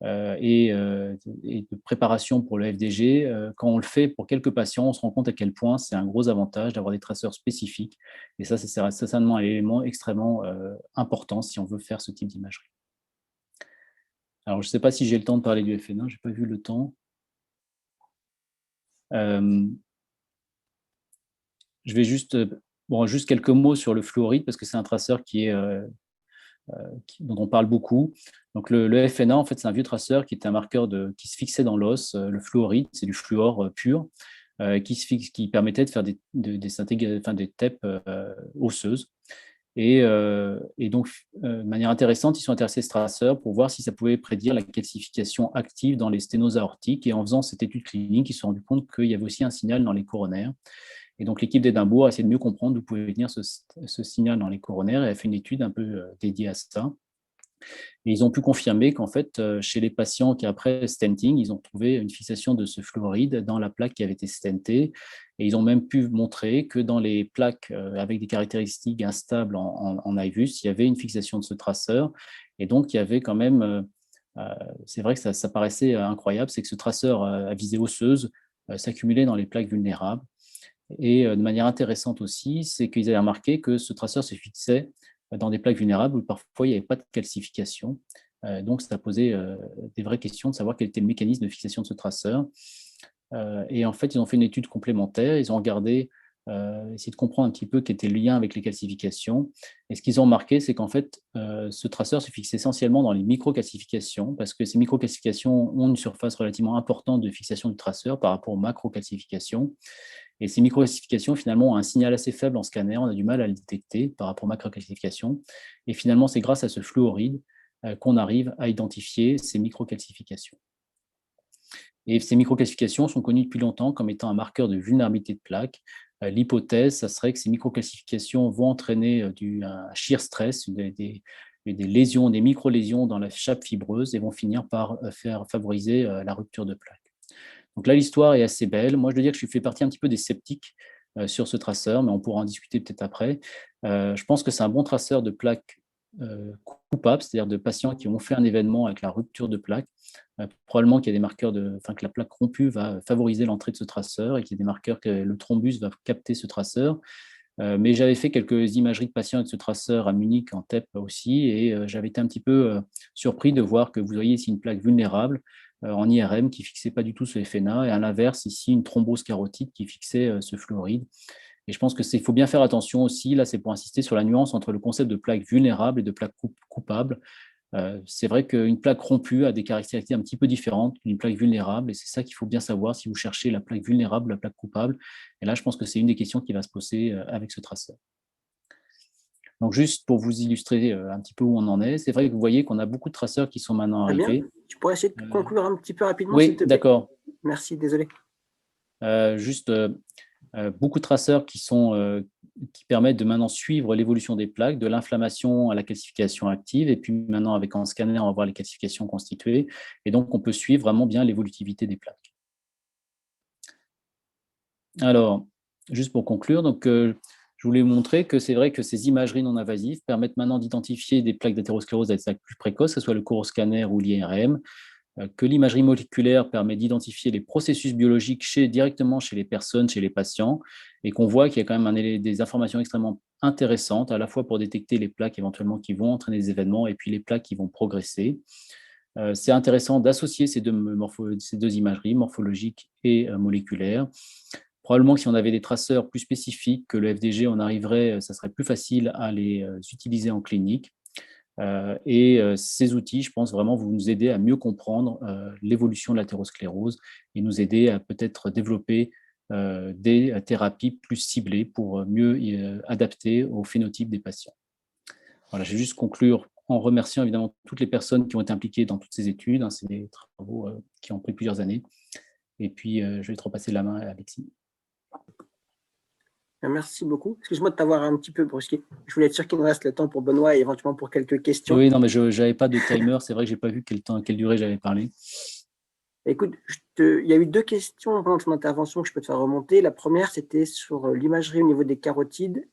et de préparation pour le FDG, quand on le fait pour quelques patients, on se rend compte à quel point c'est un gros avantage d'avoir des traceurs spécifiques. Et ça, c'est certainement un élément extrêmement important si on veut faire ce type d'imagerie. Alors, je ne sais pas si j'ai le temps de parler du FNA, je n'ai pas vu le temps. Je vais juste quelques mots sur le fluoride, parce que c'est un traceur dont on parle beaucoup. Donc le FNA, en fait, c'est un vieux traceur qui est un marqueur qui se fixait dans l'os. Le fluoride, c'est du fluor pur, qui permettait de faire des TEP osseuses. Et donc, de manière intéressante, ils sont intéressés à ce traceur pour voir si ça pouvait prédire la calcification active dans les sténoses aortiques. Et en faisant cette étude clinique, ils se sont rendus compte qu'il y avait aussi un signal dans les coronaires. Et donc, l'équipe d'Édimbourg a essayé de mieux comprendre d'où pouvait venir ce signal dans les coronaires et a fait une étude un peu dédiée à ça. Et ils ont pu confirmer qu'en fait, chez les patients qui, après stenting, ils ont trouvé une fixation de ce fluoride dans la plaque qui avait été stentée. Et ils ont même pu montrer que dans les plaques avec des caractéristiques instables en IVUS, il y avait une fixation de ce traceur. Et donc, il y avait quand même, c'est vrai que ça paraissait incroyable, c'est que ce traceur à visée osseuse s'accumulait dans les plaques vulnérables. Et de manière intéressante aussi, c'est qu'ils avaient remarqué que ce traceur se fixait dans des plaques vulnérables où parfois il n'y avait pas de calcification. Donc, ça posait des vraies questions de savoir quel était le mécanisme de fixation de ce traceur. Et en fait, ils ont fait une étude complémentaire. Ils ont regardé, essayé de comprendre un petit peu quel était le lien avec les calcifications. Et ce qu'ils ont remarqué, c'est qu'en fait, ce traceur se fixe essentiellement dans les microcalcifications, parce que ces microcalcifications ont une surface relativement importante de fixation du traceur par rapport aux macrocalcifications. Et ces microcalcifications, finalement, ont un signal assez faible en scanner. On a du mal à le détecter par rapport aux macrocalcifications. Et finalement, c'est grâce à ce fluoride qu'on arrive à identifier ces microcalcifications. Et ces microcalcifications sont connues depuis longtemps comme étant un marqueur de vulnérabilité de plaques. L'hypothèse, ça serait que ces microcalcifications vont entraîner un shear stress, des lésions, des micro-lésions dans la chape fibreuse et vont finir par favoriser la rupture de plaques. Donc là, l'histoire est assez belle. Moi, je dois dire que je fais partie un petit peu des sceptiques sur ce traceur, mais on pourra en discuter peut-être après. Je pense que c'est un bon traceur de plaques coupables, c'est-à-dire de patients qui ont fait un événement avec la rupture de plaque. Probablement qu'il y a des marqueurs que la plaque rompue va favoriser l'entrée de ce traceur et qu'il y a des marqueurs que le thrombus va capter ce traceur. Mais j'avais fait quelques imageries de patients avec ce traceur à Munich en TEP aussi, et j'avais été un petit peu surpris de voir que vous voyez ici une plaque vulnérable en IRM qui ne fixait pas du tout ce FNA, et à l'inverse, ici, une thrombose carotide qui fixait ce fluoride. Et je pense qu'il faut bien faire attention aussi, là c'est pour insister sur la nuance entre le concept de plaque vulnérable et de plaque coupable. C'est vrai qu'une plaque rompue a des caractéristiques un petit peu différentes d'une plaque vulnérable, et c'est ça qu'il faut bien savoir si vous cherchez la plaque vulnérable ou la plaque coupable. Et là, je pense que c'est une des questions qui va se poser avec ce traceur. Donc, juste pour vous illustrer un petit peu où on en est, c'est vrai que vous voyez qu'on a beaucoup de traceurs qui sont maintenant arrivés. Bien. Tu pourrais essayer de conclure un petit peu rapidement, oui, s'il te plaît. D'accord. Merci, désolé. Beaucoup de traceurs qui permettent de maintenant suivre l'évolution des plaques, de l'inflammation à la calcification active, et puis maintenant avec un scanner, on va voir les calcifications constituées, et donc on peut suivre vraiment bien l'évolutivité des plaques. Alors, juste pour conclure, donc, je voulais vous montrer que c'est vrai que ces imageries non invasives permettent maintenant d'identifier des plaques d'athérosclérose à des stades plus précoces, que ce soit le coroscanner ou l'IRM, que l'imagerie moléculaire permet d'identifier les processus biologiques directement chez les personnes, chez les patients, et qu'on voit qu'il y a quand même des informations extrêmement intéressantes, à la fois pour détecter les plaques éventuellement qui vont entraîner des événements et puis les plaques qui vont progresser. C'est intéressant d'associer ces deux imageries, morphologiques et moléculaires. Probablement que si on avait des traceurs plus spécifiques que le FDG, ça serait plus facile à les utiliser en clinique. Ces outils, je pense vraiment, vont nous aider à mieux comprendre l'évolution de l'athérosclérose et nous aider à peut-être développer des thérapies plus ciblées pour mieux adapter au phénotype des patients. Voilà, je vais juste conclure en remerciant évidemment toutes les personnes qui ont été impliquées dans toutes ces études. C'est des travaux qui ont pris plusieurs années. Et puis, je vais te repasser la main à Alexis. Merci beaucoup. Excuse-moi de t'avoir un petit peu brusqué. Je voulais être sûr qu'il nous reste le temps pour Benoît et éventuellement pour quelques questions. Oui, non, mais je n'avais pas de timer. C'est vrai que je n'ai pas vu quelle durée j'avais parlé. Écoute, il y a eu deux questions pendant ton intervention que je peux te faire remonter. La première, c'était sur l'imagerie au niveau des carotides.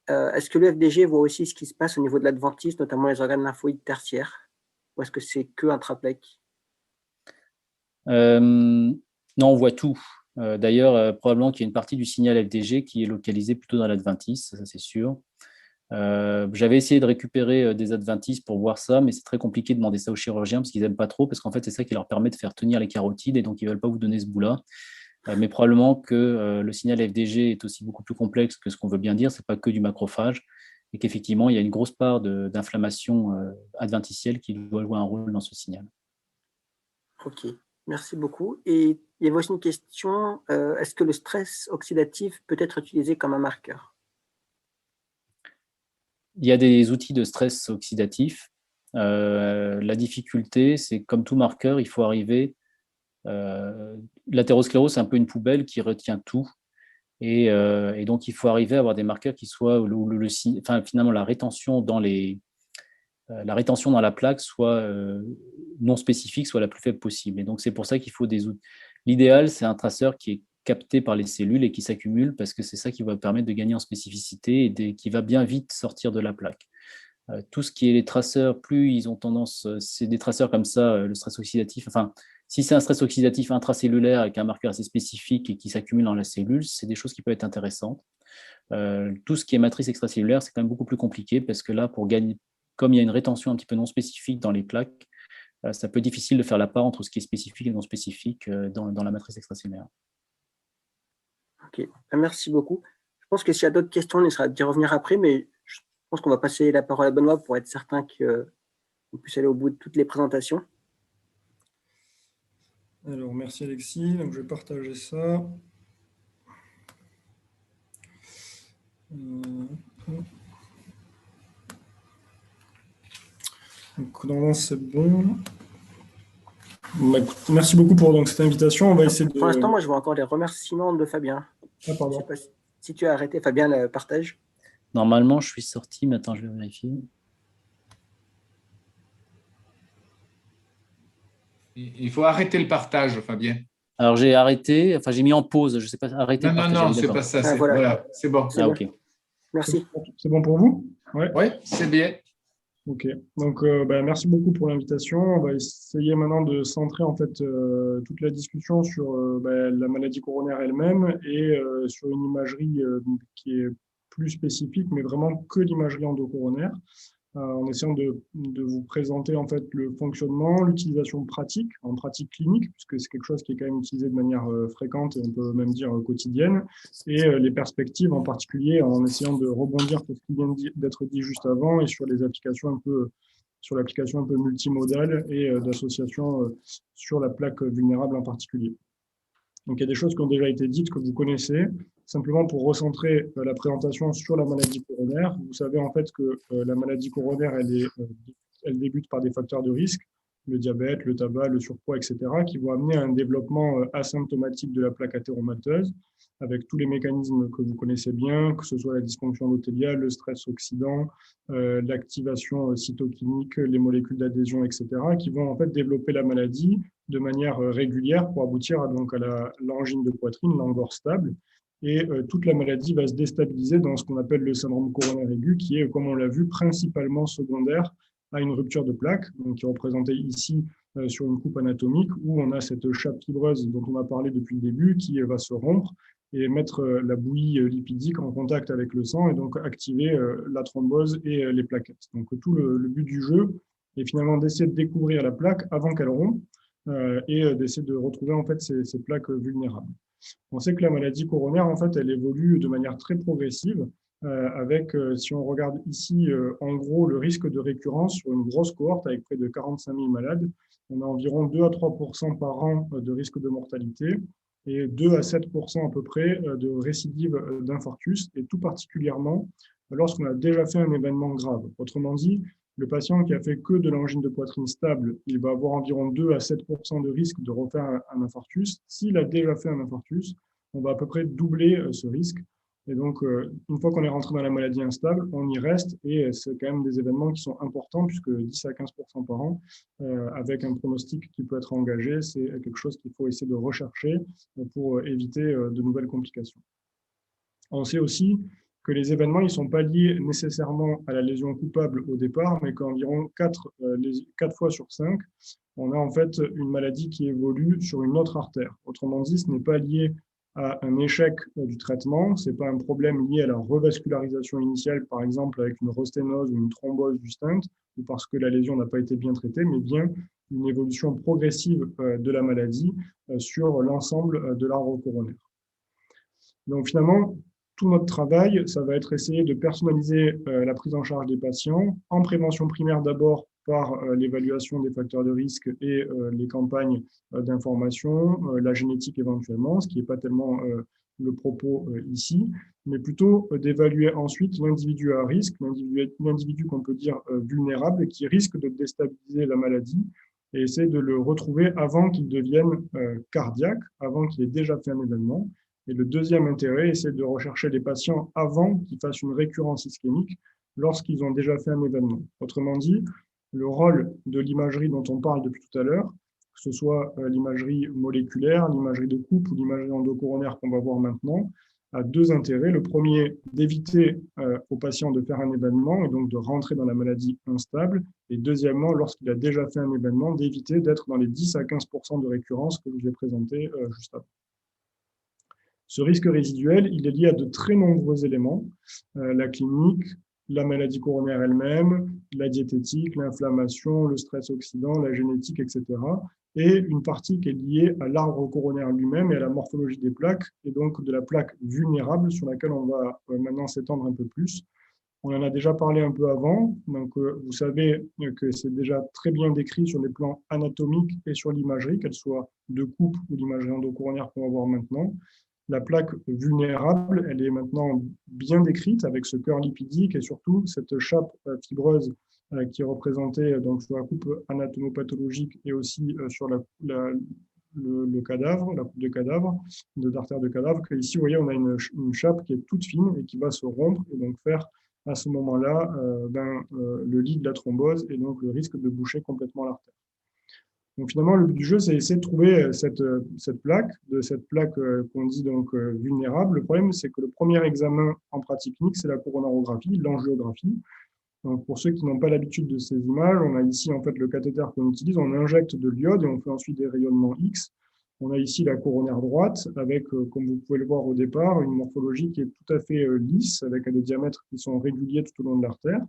Est-ce que le FDG voit aussi ce qui se passe au niveau de l'adventice, notamment les organes lymphoïdes tertiaires, ou est-ce que c'est que intraplaque? Non, on voit tout. D'ailleurs, probablement qu'il y a une partie du signal FDG qui est localisée plutôt dans l'adventice, ça c'est sûr. J'avais essayé de récupérer des adventices pour voir ça, mais c'est très compliqué de demander ça aux chirurgiens parce qu'ils n'aiment pas trop, parce qu'en fait, c'est ça qui leur permet de faire tenir les carotides et donc ils ne veulent pas vous donner ce bout-là. Mais probablement que le signal FDG est aussi beaucoup plus complexe que ce qu'on veut bien dire, ce n'est pas que du macrophage, et qu'effectivement, il y a une grosse part d'inflammation adventicielle qui doit jouer un rôle dans ce signal. Ok, merci beaucoup. Et il y avait aussi une question, est-ce que le stress oxydatif peut être utilisé comme un marqueur? Il y a des outils de stress oxydatif. La difficulté, c'est comme tout marqueur, il faut arriver. L'athérosclérose, c'est un peu une poubelle qui retient tout. Et donc, il faut arriver à avoir des marqueurs qui soient finalement la rétention dans la plaque soit non spécifique, soit la plus faible possible. Et donc, c'est pour ça qu'il faut des outils. L'idéal, c'est un traceur qui est capté par les cellules et qui s'accumule parce que c'est ça qui va permettre de gagner en spécificité et qui va bien vite sortir de la plaque. Tout ce qui est les traceurs, plus ils ont tendance, c'est des traceurs comme ça, le stress oxydatif, enfin, si c'est un stress oxydatif intracellulaire avec un marqueur assez spécifique et qui s'accumule dans la cellule, c'est des choses qui peuvent être intéressantes. Tout ce qui est matrice extracellulaire, c'est quand même beaucoup plus compliqué parce que là, pour gagner, comme il y a une rétention un petit peu non spécifique dans les plaques, ça peut être difficile de faire la part entre ce qui est spécifique et non spécifique dans la matrice extracellulaire. Ok, merci beaucoup. Je pense que s'il y a d'autres questions, on essaiera d'y revenir après, mais je pense qu'on va passer la parole à Benoît pour être certain qu'on puisse aller au bout de toutes les présentations. Alors, merci Alexis. Donc, je vais partager ça. Donc, normalement, c'est bon. Bah, écoute, merci beaucoup pour cette invitation. On va essayer de... Pour l'instant, moi, je vois encore les remerciements de Fabien. Ah, pardon. Je sais pas si tu as arrêté, Fabien, le partage. Normalement, je suis sorti. Mais attends, je vais vérifier. Il faut arrêter le partage, Fabien. Alors, j'ai arrêté, enfin, j'ai mis en pause, je ne sais pas, arrêter. Non, c'est pas ça. Voilà, c'est bon. C'est bon. OK. Merci. C'est bon pour vous? Oui, c'est bien. Ok, donc merci beaucoup pour l'invitation. On va essayer maintenant de centrer en fait toute la discussion sur la maladie coronaire elle-même et sur une imagerie qui est plus spécifique, mais vraiment que l'imagerie endocoronaire, en essayant de vous présenter en fait le fonctionnement, l'utilisation pratique, en pratique clinique, puisque c'est quelque chose qui est quand même utilisé de manière fréquente et on peut même dire quotidienne, et les perspectives en particulier en essayant de rebondir sur ce qui vient d'être dit juste avant et sur les applications sur l'application un peu multimodale et d'association sur la plaque vulnérable en particulier. Donc, il y a des choses qui ont déjà été dites, que vous connaissez. Simplement pour recentrer la présentation sur la maladie coronaire, vous savez en fait que la maladie coronaire, elle débute par des facteurs de risque, le diabète, le tabac, le surpoids, etc., qui vont amener à un développement asymptomatique de la plaque athéromateuse, avec tous les mécanismes que vous connaissez bien, que ce soit la dysfonction endothéliale, le stress oxydant, l'activation cytokinique, les molécules d'adhésion, etc., qui vont en fait développer la maladie de manière régulière pour aboutir à l'angine de poitrine, l'angor stable. Et toute la maladie va se déstabiliser dans ce qu'on appelle le syndrome coronaire aigu, qui est, comme on l'a vu, principalement secondaire à une rupture de plaque, donc qui est représentée ici sur une coupe anatomique, où on a cette chape fibreuse dont on a parlé depuis le début, qui va se rompre et mettre la bouillie lipidique en contact avec le sang, et donc activer la thrombose et les plaquettes. Donc tout le but du jeu est finalement d'essayer de découvrir la plaque avant qu'elle rompe, et d'essayer de retrouver en fait ces plaques vulnérables. On sait que la maladie coronaire, en fait, elle évolue de manière très progressive, avec, si on regarde ici, en gros, le risque de récurrence sur une grosse cohorte avec près de 45 000 malades, on a environ 2 à 3% par an de risque de mortalité et 2 à 7% à peu près de récidive d'infarctus, et tout particulièrement lorsqu'on a déjà fait un événement grave. Autrement dit, le patient qui a fait que de l'angine de poitrine stable, il va avoir environ 2 à 7% de risque de refaire un infarctus. S'il a déjà fait un infarctus, on va à peu près doubler ce risque. Et donc, une fois qu'on est rentré dans la maladie instable, on y reste, et c'est quand même des événements qui sont importants, puisque 10 à 15% par an, avec un pronostic qui peut être engagé, c'est quelque chose qu'il faut essayer de rechercher pour éviter de nouvelles complications. On sait aussi que les événements ne sont pas liés nécessairement à la lésion coupable au départ, mais qu'environ 4 fois sur 5, on a en fait une maladie qui évolue sur une autre artère. Autrement dit, ce n'est pas lié à un échec du traitement, ce n'est pas un problème lié à la revascularisation initiale, par exemple avec une resténose ou une thrombose du stent, ou parce que la lésion n'a pas été bien traitée, mais bien une évolution progressive de la maladie sur l'ensemble de l'arbre coronaire. Donc finalement, tout notre travail, ça va être essayer de personnaliser la prise en charge des patients, en prévention primaire d'abord par l'évaluation des facteurs de risque et les campagnes d'information, la génétique éventuellement, ce qui n'est pas tellement le propos ici, mais plutôt d'évaluer ensuite l'individu à risque, l'individu qu'on peut dire vulnérable, qui risque de déstabiliser la maladie, et essayer de le retrouver avant qu'il devienne cardiaque, avant qu'il ait déjà fait un événement. Et le deuxième intérêt, c'est de rechercher les patients avant qu'ils fassent une récurrence ischémique lorsqu'ils ont déjà fait un événement. Autrement dit, le rôle de l'imagerie dont on parle depuis tout à l'heure, que ce soit l'imagerie moléculaire, l'imagerie de coupe ou l'imagerie endocoronaire qu'on va voir maintenant, a deux intérêts. Le premier, d'éviter aux patients de faire un événement et donc de rentrer dans la maladie instable. Et deuxièmement, lorsqu'il a déjà fait un événement, d'éviter d'être dans les 10 à 15% de récurrence que je vous ai présenté juste avant. Ce risque résiduel, il est lié à de très nombreux éléments, la clinique, la maladie coronaire elle-même, la diététique, l'inflammation, le stress oxydant, la génétique, etc. Et une partie qui est liée à l'arbre coronaire lui-même et à la morphologie des plaques, et donc de la plaque vulnérable sur laquelle on va maintenant s'étendre un peu plus. On en a déjà parlé un peu avant, donc vous savez que c'est déjà très bien décrit sur les plans anatomiques et sur l'imagerie, qu'elle soit de coupe ou l'imagerie endocoronaire qu'on va voir maintenant. La plaque vulnérable, elle est maintenant bien décrite avec ce cœur lipidique et surtout cette chape fibreuse qui est représentée donc, sur la coupe anatomopathologique et aussi sur le cadavre, la coupe de cadavre, d'artère de cadavre. Ici, vous voyez, on a une chape qui est toute fine et qui va se rompre et donc faire à ce moment-là le lit de la thrombose et donc le risque de boucher complètement l'artère. Donc finalement, le but du jeu, c'est essayer de trouver cette plaque qu'on dit donc vulnérable. Le problème, c'est que le premier examen en pratique clinique, c'est la coronarographie, l'angiographie. Donc pour ceux qui n'ont pas l'habitude de ces images, on a ici en fait le cathéter qu'on utilise, on injecte de l'iode et on fait ensuite des rayonnements X. On a ici la coronaire droite avec, comme vous pouvez le voir au départ, une morphologie qui est tout à fait lisse avec des diamètres qui sont réguliers tout au long de l'artère.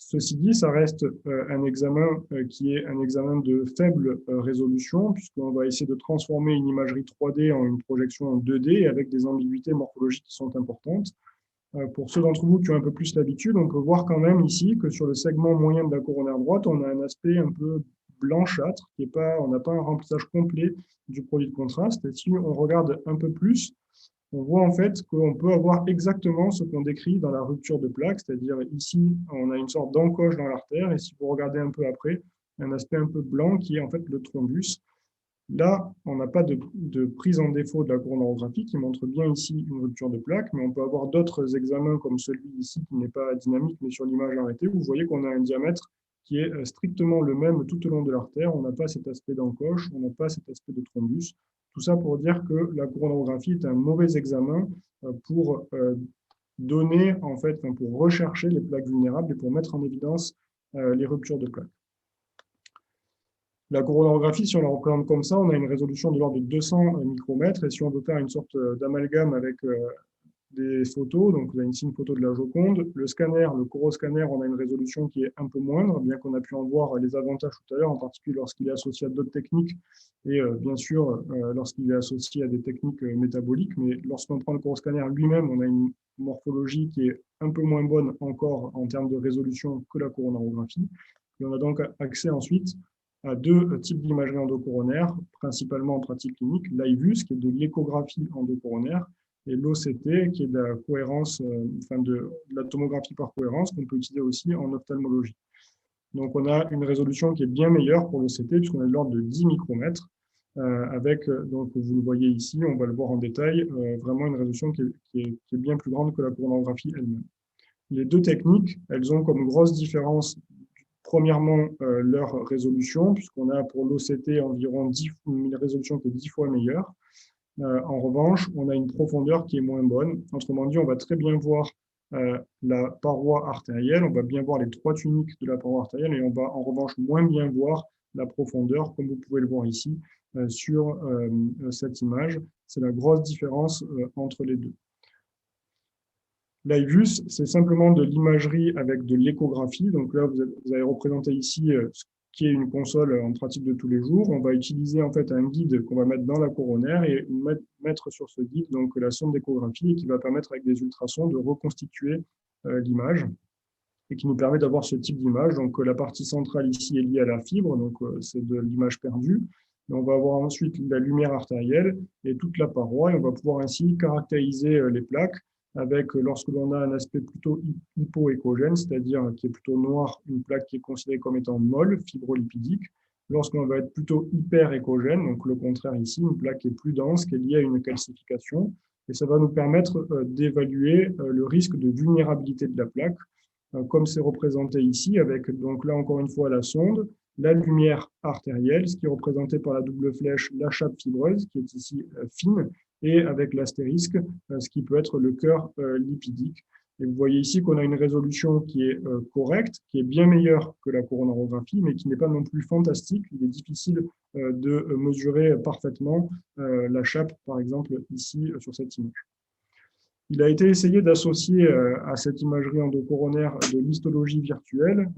Ceci dit, ça reste un examen qui est un examen de faible résolution, puisqu'on va essayer de transformer une imagerie 3D en une projection en 2D avec des ambiguïtés morphologiques qui sont importantes. Pour ceux d'entre vous qui ont un peu plus l'habitude, on peut voir quand même ici que sur le segment moyen de la coronaire droite, on a un aspect un peu blanchâtre, on n'a pas un remplissage complet du produit de contraste. Et si on regarde un peu plus, on voit en fait qu'on peut avoir exactement ce qu'on décrit dans la rupture de plaque, c'est-à-dire ici, on a une sorte d'encoche dans l'artère, et si vous regardez un peu après, un aspect un peu blanc qui est en fait le thrombus. Là, on n'a pas de prise en défaut de la coronarographie qui montre bien ici une rupture de plaque, mais on peut avoir d'autres examens comme celui ici qui n'est pas dynamique, mais sur l'image arrêtée, vous voyez qu'on a un diamètre qui est strictement le même tout au long de l'artère. On n'a pas cet aspect d'encoche, on n'a pas cet aspect de thrombus. Tout ça pour dire que la coronarographie est un mauvais examen pour donner, en fait, pour rechercher les plaques vulnérables et pour mettre en évidence les ruptures de plaques. La coronarographie, si on la représente comme ça, on a une résolution de l'ordre de 200 micromètres. Et si on veut faire une sorte d'amalgame avec des photos, donc vous avez ici une photo de la Joconde. Le scanner, le coroscanner, on a une résolution qui est un peu moindre, bien qu'on a pu en voir les avantages tout à l'heure, en particulier lorsqu'il est associé à d'autres techniques et bien sûr lorsqu'il est associé à des techniques métaboliques. Mais lorsqu'on prend le coroscanner lui-même, on a une morphologie qui est un peu moins bonne encore en termes de résolution que la coronarographie. Et on a donc accès ensuite à deux types d'imagerie endocoronaire, principalement en pratique clinique, l'IVUS, qui est de l'échographie endocoronaire, et l'OCT, qui est de la cohérence, de la tomographie par cohérence, qu'on peut utiliser aussi en ophtalmologie. Donc, on a une résolution qui est bien meilleure pour l'OCT, puisqu'on est de l'ordre de 10 micromètres, avec, donc, vous le voyez ici, on va le voir en détail, vraiment une résolution qui est bien plus grande que la coronarographie elle-même. Les deux techniques, elles ont comme grosse différence, premièrement, leur résolution, puisqu'on a pour l'OCT environ une résolution qui est 10 fois meilleure. En revanche, on a une profondeur qui est moins bonne. Autrement dit, on va très bien voir la paroi artérielle. On va bien voir les 3 tuniques de la paroi artérielle et on va en revanche moins bien voir la profondeur, comme vous pouvez le voir ici sur cette image. C'est la grosse différence entre les deux. L'IVUS, c'est simplement de l'imagerie avec de l'échographie. Donc là, vous avez représenté ici ce qui est une console en pratique de tous les jours. On va utiliser en fait un guide qu'on va mettre dans la coronaire et mettre sur ce guide donc la sonde d'échographie qui va permettre avec des ultrasons de reconstituer l'image et qui nous permet d'avoir ce type d'image. Donc la partie centrale ici est liée à la fibre, donc c'est de l'image perdue. Et on va avoir ensuite la lumière artérielle et toute la paroi et on va pouvoir ainsi caractériser les plaques avec, lorsque l'on a un aspect plutôt hypoéchogène, c'est-à-dire qui est plutôt noir, une plaque qui est considérée comme étant molle, fibrolipidique. Lorsqu'on va être plutôt hyperéchogène, donc le contraire ici, une plaque qui est plus dense, qui est liée à une calcification. Et ça va nous permettre d'évaluer le risque de vulnérabilité de la plaque, comme c'est représenté ici, avec donc là encore une fois la sonde, la lumière artérielle, ce qui est représenté par la double flèche, la chape fibreuse, qui est ici fine, et avec l'astérisque, ce qui peut être le cœur lipidique. Et vous voyez ici qu'on a une résolution qui est correcte, qui est bien meilleure que la coronarographie, mais qui n'est pas non plus fantastique. Il est difficile de mesurer parfaitement la chape, par exemple, ici sur cette image. Il a été essayé d'associer à cette imagerie endocoronaire de l'histologie virtuelle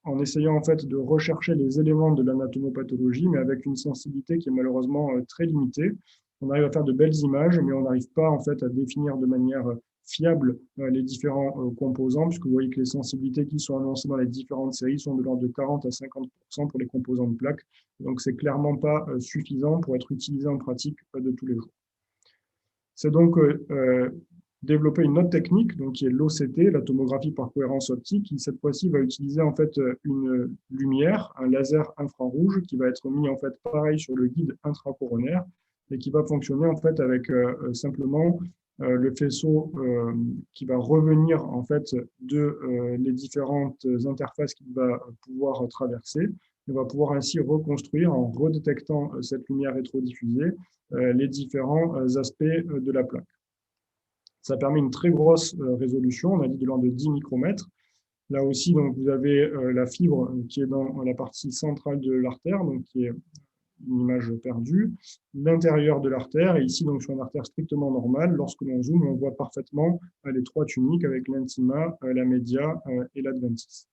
en essayant en fait de rechercher les éléments de l'anatomopathologie, mais avec une sensibilité qui est malheureusement très limitée. On arrive à faire de belles images, mais on n'arrive pas en fait à définir de manière fiable les différents composants, puisque vous voyez que les sensibilités qui sont annoncées dans les différentes séries sont de l'ordre de 40 à 50% pour les composants de plaques. Donc, c'est clairement pas suffisant pour être utilisé en pratique de tous les jours. C'est donc développer une autre technique, donc qui est l'OCT, la tomographie par cohérence optique, qui cette fois-ci va utiliser en fait une lumière, un laser infrarouge, qui va être mis en fait pareil sur le guide intracoronaire et qui va fonctionner en fait avec simplement le faisceau qui va revenir en fait de les différentes interfaces qu'il va pouvoir traverser. On va pouvoir ainsi reconstruire en redétectant cette lumière rétrodiffusée les différents aspects de la plaque. Ça permet une très grosse résolution, on a dit de l'ordre de 10 micromètres. Là aussi, donc, vous avez la fibre qui est dans la partie centrale de l'artère, donc qui est une image perdue, l'intérieur de l'artère, et ici, donc, sur une artère strictement normale, lorsque l'on zoome, on voit parfaitement les 3 tuniques avec l'intima, la média et l'adventice.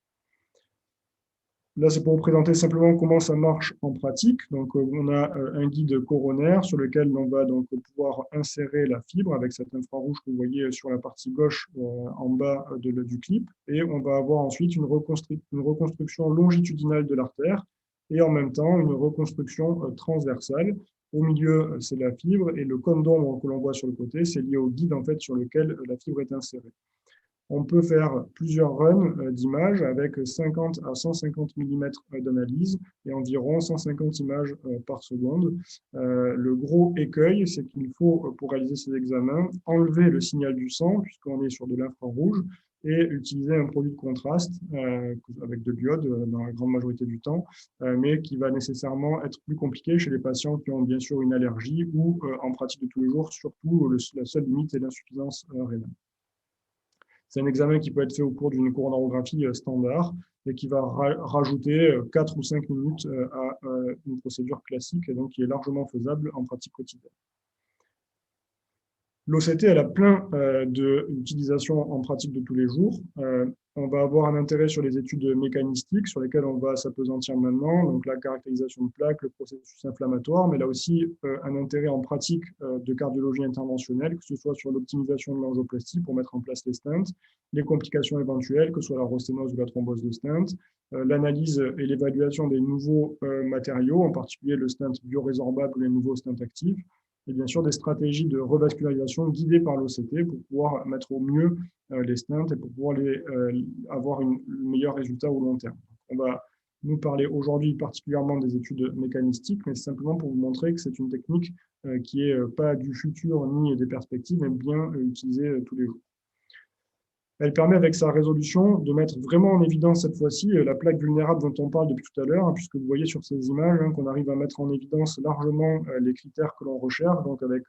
Là, c'est pour vous présenter simplement comment ça marche en pratique. Donc, on a un guide coronaire sur lequel on va donc pouvoir insérer la fibre avec cet infrarouge que vous voyez sur la partie gauche en bas du clip. Et on va avoir ensuite une reconstruction longitudinale de l'artère et en même temps une reconstruction transversale. Au milieu, c'est la fibre et le cône d'ombre que l'on voit sur le côté, c'est lié au guide en fait, sur lequel la fibre est insérée. On peut faire plusieurs runs d'images avec 50 à 150 mm d'analyse et environ 150 images par seconde. Le gros écueil, c'est qu'il faut, pour réaliser ces examens, enlever le signal du sang, puisqu'on est sur de l'infrarouge, et utiliser un produit de contraste avec de l'iode dans la grande majorité du temps, mais qui va nécessairement être plus compliqué chez les patients qui ont bien sûr une allergie ou en pratique de tous les jours, surtout la seule limite est l'insuffisance rénale. C'est un examen qui peut être fait au cours d'une coronarographie standard et qui va rajouter 4 ou 5 minutes à une procédure classique et donc qui est largement faisable en pratique quotidienne. L'OCT, elle a plein d'utilisations en pratique de tous les jours. On va avoir un intérêt sur les études mécanistiques sur lesquelles on va s'appesantir maintenant, donc la caractérisation de plaques, le processus inflammatoire, mais là aussi un intérêt en pratique de cardiologie interventionnelle, que ce soit sur l'optimisation de l'angioplastie pour mettre en place les stents, les complications éventuelles, que ce soit la rosténose ou la thrombose de stent, l'analyse et l'évaluation des nouveaux matériaux, en particulier le stent biorésorbable ou les nouveaux stents actifs, et bien sûr des stratégies de revascularisation guidées par l'OCT pour pouvoir mettre au mieux les stents et pour pouvoir avoir le meilleur résultat au long terme. On va nous parler aujourd'hui particulièrement des études mécanistiques, mais c'est simplement pour vous montrer que c'est une technique qui n'est pas du futur ni des perspectives, mais bien utilisée tous les jours. Elle permet, avec sa résolution, de mettre vraiment en évidence cette fois-ci la plaque vulnérable dont on parle depuis tout à l'heure, puisque vous voyez sur ces images qu'on arrive à mettre en évidence largement les critères que l'on recherche, donc avec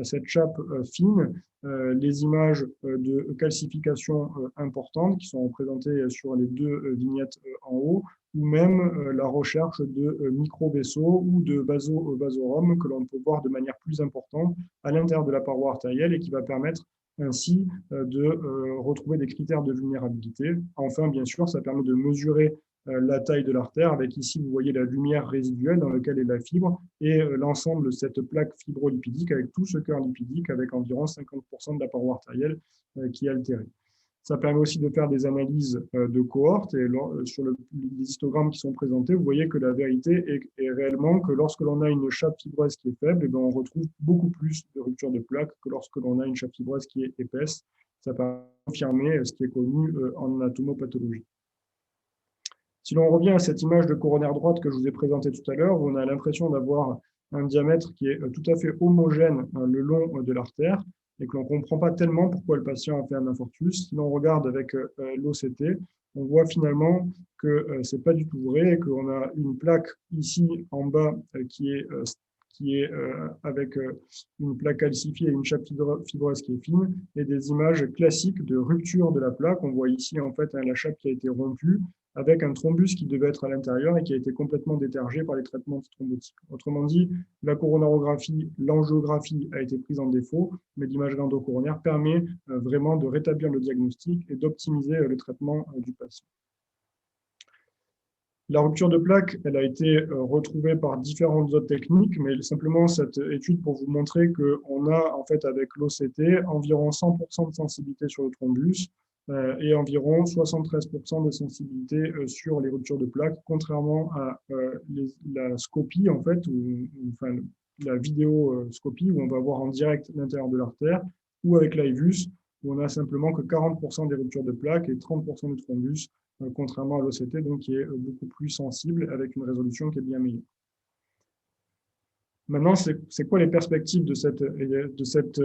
cette chape fine, les images de calcification importantes qui sont représentées sur les deux vignettes en haut, ou même la recherche de micro-vaisseaux ou de vasorhomes que l'on peut voir de manière plus importante à l'intérieur de la paroi artérielle et qui va permettre ainsi de retrouver des critères de vulnérabilité. Enfin, bien sûr, ça permet de mesurer la taille de l'artère, avec ici, vous voyez la lumière résiduelle dans laquelle est la fibre, et l'ensemble de cette plaque fibrolipidique avec tout ce cœur lipidique, avec environ 50% de la paroi artérielle qui est altérée. Ça permet aussi de faire des analyses de cohortes, et sur les histogrammes qui sont présentés, vous voyez que la vérité est réellement que lorsque l'on a une chape fibreuse qui est faible, on retrouve beaucoup plus de rupture de plaques que lorsque l'on a une chape fibreuse qui est épaisse. Ça permet de confirmer ce qui est connu en anatomopathologie. Si l'on revient à cette image de coronaire droite que je vous ai présentée tout à l'heure, où on a l'impression d'avoir un diamètre qui est tout à fait homogène le long de l'artère, et que l'on ne comprend pas tellement pourquoi le patient a fait un infarctus. Si l'on regarde avec l'OCT, on voit finalement que ce n'est pas du tout vrai, et qu'on a une plaque ici en bas qui est avec une plaque calcifiée et une chape fibreuse qui est fine, et des images classiques de rupture de la plaque. On voit ici en fait la chape qui a été rompue, avec un thrombus qui devait être à l'intérieur et qui a été complètement détergé par les traitements thrombotiques. Autrement dit, la coronarographie, l'angiographie a été prise en défaut, mais l'imagerie endocoronaire permet vraiment de rétablir le diagnostic et d'optimiser le traitement du patient. La rupture de plaque, elle a été retrouvée par différentes autres techniques, mais simplement cette étude pour vous montrer qu'on a en fait avec l'OCT environ 100% de sensibilité sur le thrombus, et environ 73% de sensibilité sur les ruptures de plaques, contrairement à la scopie, en fait, enfin, la vidéoscopie, où on va voir en direct l'intérieur de l'artère, ou avec l'IVUS, où on a simplement que 40% des ruptures de plaques et 30% du thrombus, contrairement à l'OCT, donc qui est beaucoup plus sensible, avec une résolution qui est bien meilleure. Maintenant, c'est quoi les perspectives de cette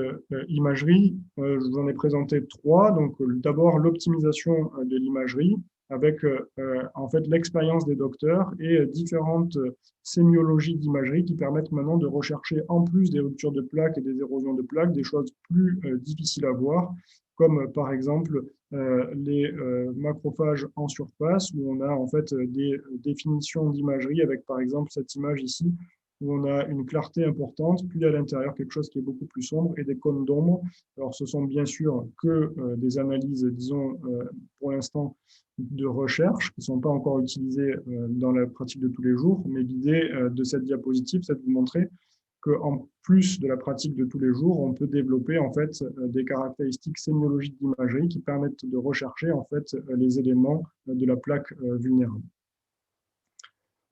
imagerie? Je vous en ai présenté trois. Donc, d'abord, l'optimisation de l'imagerie avec en fait l'expérience des docteurs et différentes sémiologies d'imagerie qui permettent maintenant de rechercher, en plus des ruptures de plaques et des érosions de plaques, des choses plus difficiles à voir, comme par exemple les macrophages en surface, où on a en fait des définitions d'imagerie avec par exemple cette image ici, où on a une clarté importante, puis à l'intérieur quelque chose qui est beaucoup plus sombre et des cônes d'ombre. Alors ce sont bien sûr que des analyses, disons, pour l'instant de recherche, qui ne sont pas encore utilisées dans la pratique de tous les jours, mais l'idée de cette diapositive, c'est de vous montrer qu'en plus de la pratique de tous les jours, on peut développer en fait des caractéristiques sémiologiques d'imagerie qui permettent de rechercher en fait les éléments de la plaque vulnérable.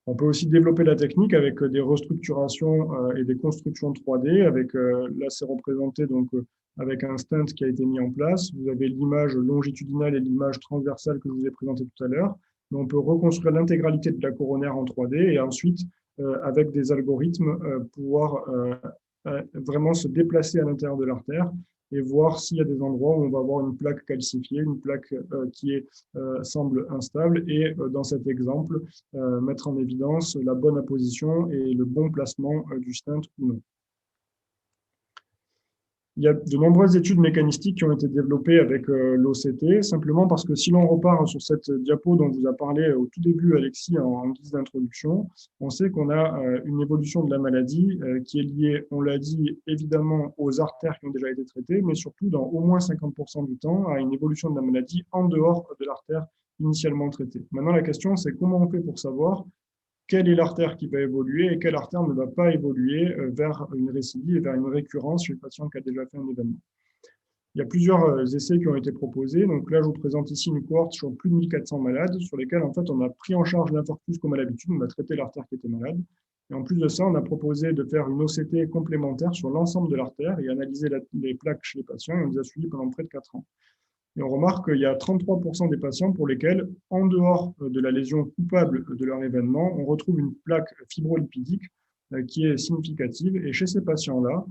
On peut aussi développer la technique avec des restructurations et des constructions 3D. Là, c'est représenté donc, avec un stent qui a été mis en place. Vous avez l'image longitudinale et l'image transversale que je vous ai présentée tout à l'heure. On peut reconstruire l'intégralité de la coronaire en 3D et ensuite, avec des algorithmes, pouvoir vraiment se déplacer à l'intérieur de l'artère et voir s'il y a des endroits où on va avoir une plaque calcifiée, une plaque qui semble instable, et dans cet exemple, mettre en évidence la bonne apposition et le bon placement du stent ou non. Il y a de nombreuses études mécanistiques qui ont été développées avec l'OCT, simplement parce que si l'on repart sur cette diapo dont vous a parlé au tout début Alexis en guise d'introduction, on sait qu'on a une évolution de la maladie qui est liée, on l'a dit, évidemment aux artères qui ont déjà été traitées, mais surtout dans au moins 50% du temps à une évolution de la maladie en dehors de l'artère initialement traitée. Maintenant, la question, c'est comment on fait pour savoir quelle est l'artère qui va évoluer et quelle artère ne va pas évoluer vers une récidive et vers une récurrence chez le patient qui a déjà fait un événement. Il y a plusieurs essais qui ont été proposés. Donc là, je vous présente ici une cohorte sur plus de 1400 malades sur lesquels en fait, on a pris en charge l'infarctus comme à l'habitude, on a traité l'artère qui était malade. Et en plus de ça, on a proposé de faire une OCT complémentaire sur l'ensemble de l'artère et analyser les plaques chez les patients, et on les a suivis pendant près de 4 ans. Et on remarque qu'il y a 33% des patients pour lesquels, en dehors de la lésion coupable de leur événement, on retrouve une plaque fibrolipidique qui est significative. Et chez ces patients-là,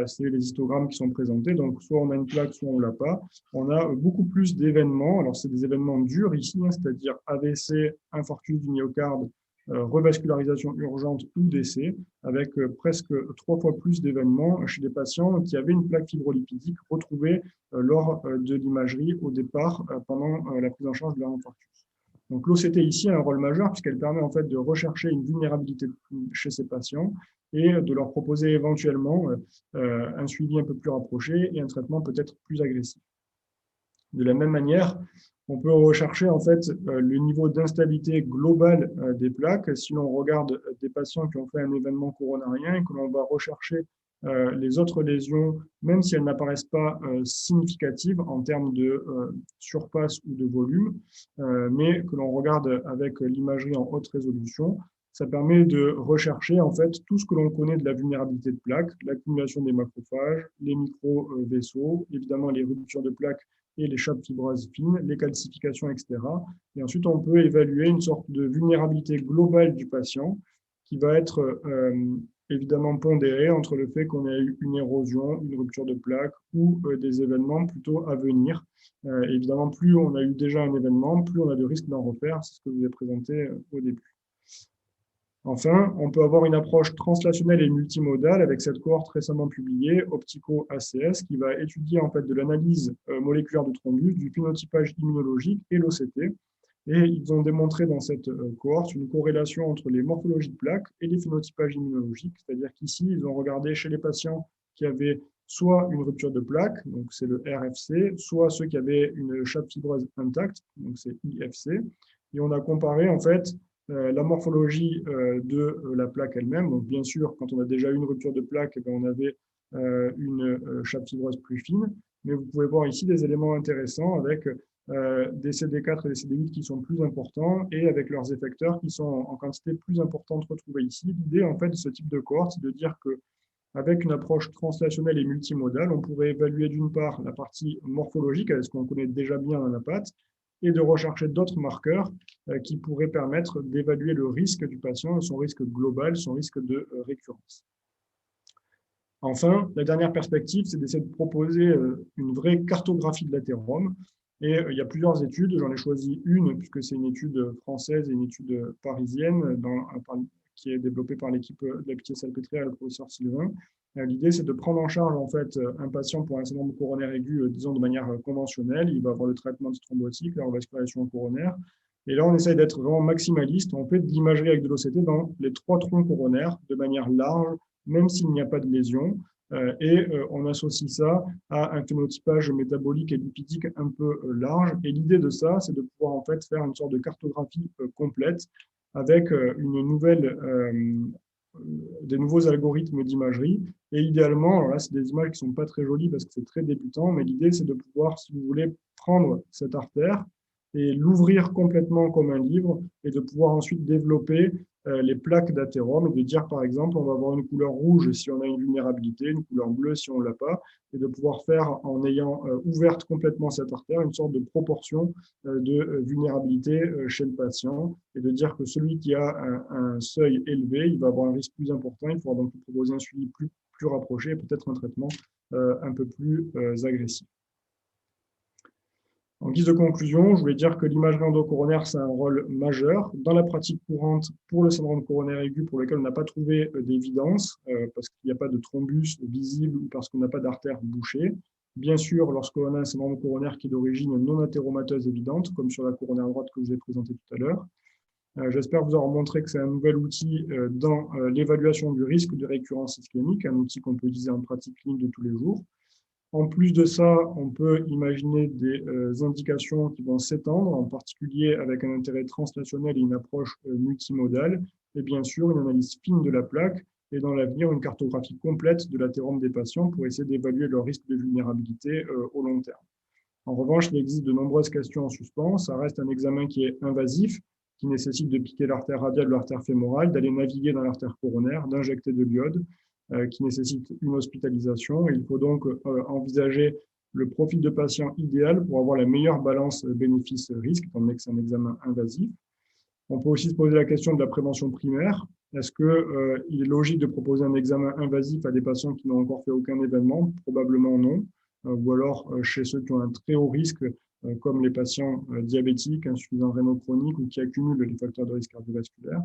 c'est les histogrammes qui sont présentés, donc soit on a une plaque, soit on ne l'a pas. On a beaucoup plus d'événements. Alors, c'est des événements durs ici, c'est-à-dire AVC, infarctus du myocarde, revascularisation urgente ou décès, avec presque 3 fois plus d'événements chez des patients qui avaient une plaque fibrolipidique retrouvée lors de l'imagerie au départ pendant la prise en charge de leur infarctus. Donc l'OCT ici a un rôle majeur puisqu'elle permet en fait de rechercher une vulnérabilité chez ces patients et de leur proposer éventuellement un suivi un peu plus rapproché et un traitement peut-être plus agressif. De la même manière, on peut rechercher en fait le niveau d'instabilité globale des plaques. Si l'on regarde des patients qui ont fait un événement coronarien et que l'on va rechercher les autres lésions, même si elles n'apparaissent pas significatives en termes de surface ou de volume, mais que l'on regarde avec l'imagerie en haute résolution, ça permet de rechercher en fait tout ce que l'on connaît de la vulnérabilité de plaques, l'accumulation des macrophages, les micro-vaisseaux, évidemment les ruptures de plaques et les chappes fibreuses fines, les calcifications, etc. Et ensuite, on peut évaluer une sorte de vulnérabilité globale du patient qui va être évidemment pondérée entre le fait qu'on ait eu une érosion, une rupture de plaque ou des événements plutôt à venir. Évidemment, plus on a eu déjà un événement, plus on a de risques d'en refaire. C'est ce que je vous ai présenté au début. Enfin, on peut avoir une approche translationnelle et multimodale avec cette cohorte récemment publiée, Optico-ACS, qui va étudier en fait de l'analyse moléculaire de thrombus, du phénotypage immunologique et l'OCT. Et ils ont démontré dans cette cohorte une corrélation entre les morphologies de plaques et les phénotypages immunologiques. C'est-à-dire qu'ici, ils ont regardé chez les patients qui avaient soit une rupture de plaque, donc c'est le RFC, soit ceux qui avaient une chape fibreuse intacte, donc c'est IFC. Et on a comparé en fait la morphologie de la plaque elle-même. Donc, bien sûr, quand on a déjà eu une rupture de plaque, on avait une chape fibreuse plus fine. Mais vous pouvez voir ici des éléments intéressants avec des CD4 et des CD8 qui sont plus importants et avec leurs effecteurs qui sont en quantité plus importante retrouvée ici. L'idée, en fait, de ce type de cohorte, c'est de dire qu'avec une approche translationnelle et multimodale, on pourrait évaluer d'une part la partie morphologique, avec ce qu'on connaît déjà bien dans la patte, et de rechercher d'autres marqueurs qui pourraient permettre d'évaluer le risque du patient, son risque global, son risque de récurrence. Enfin, la dernière perspective, c'est d'essayer de proposer une vraie cartographie de l'athérome. Et il y a plusieurs études, j'en ai choisi une, puisque c'est une étude française et une étude parisienne qui est développée par l'équipe de la Pitié-Salpêtrière et le professeur Sylvain. L'idée, c'est de prendre en charge en fait, un patient pour un syndrome coronaire aigu, disons de manière conventionnelle. Il va avoir le traitement de thrombotique, la revascularisation coronaire. Et là, on essaye d'être vraiment maximaliste. On fait de l'imagerie avec de l'OCT dans les 3 troncs coronaires de manière large, même s'il n'y a pas de lésion. Et on associe ça à un phénotypage métabolique et lipidique un peu large. Et l'idée de ça, c'est de pouvoir en fait faire une sorte de cartographie complète avec des nouveaux algorithmes d'imagerie. Et idéalement, alors là, c'est des images qui ne sont pas très jolies parce que c'est très débutant, mais l'idée, c'est de pouvoir, si vous voulez, prendre cette artère et l'ouvrir complètement comme un livre et de pouvoir ensuite développer les plaques d'athérome et de dire, par exemple, on va avoir une couleur rouge si on a une vulnérabilité, une couleur bleue si on ne l'a pas, et de pouvoir faire, en ayant ouverte complètement cette artère, une sorte de proportion de vulnérabilité chez le patient, et de dire que celui qui a un seuil élevé, il va avoir un risque plus important, il faudra donc proposer un suivi plus rapproché et peut-être un traitement un peu plus agressif. En guise de conclusion, je voulais dire que l'imagerie endocoronaire, c'est un rôle majeur dans la pratique courante pour le syndrome coronaire aigu pour lequel on n'a pas trouvé d'évidence, parce qu'il n'y a pas de thrombus visible ou parce qu'on n'a pas d'artère bouchée. Bien sûr, lorsqu'on a un syndrome coronaire qui est d'origine non athéromateuse évidente, comme sur la coronaire droite que je vous ai présentée tout à l'heure. J'espère vous avoir montré que c'est un nouvel outil dans l'évaluation du risque de récurrence ischémique, un outil qu'on peut utiliser en pratique clinique de tous les jours. En plus de ça, on peut imaginer des indications qui vont s'étendre, en particulier avec un intérêt translationnel et une approche multimodale, et bien sûr une analyse fine de la plaque, et dans l'avenir une cartographie complète de l'athérome des patients pour essayer d'évaluer leur risque de vulnérabilité au long terme. En revanche, il existe de nombreuses questions en suspens. Ça reste un examen qui est invasif, qui nécessite de piquer l'artère radiale ou l'artère fémorale, d'aller naviguer dans l'artère coronaire, d'injecter de l'iode, qui nécessite une hospitalisation. Il faut donc envisager le profil de patient idéal pour avoir la meilleure balance bénéfice-risque, étant donné que c'est un examen invasif. On peut aussi se poser la question de la prévention primaire. Est-ce qu'il est logique de proposer un examen invasif à des patients qui n'ont encore fait aucun événement? Probablement non. Ou alors chez ceux qui ont un très haut risque, comme les patients diabétiques, insuffisants rénaux chroniques ou qui accumulent les facteurs de risque cardiovasculaire.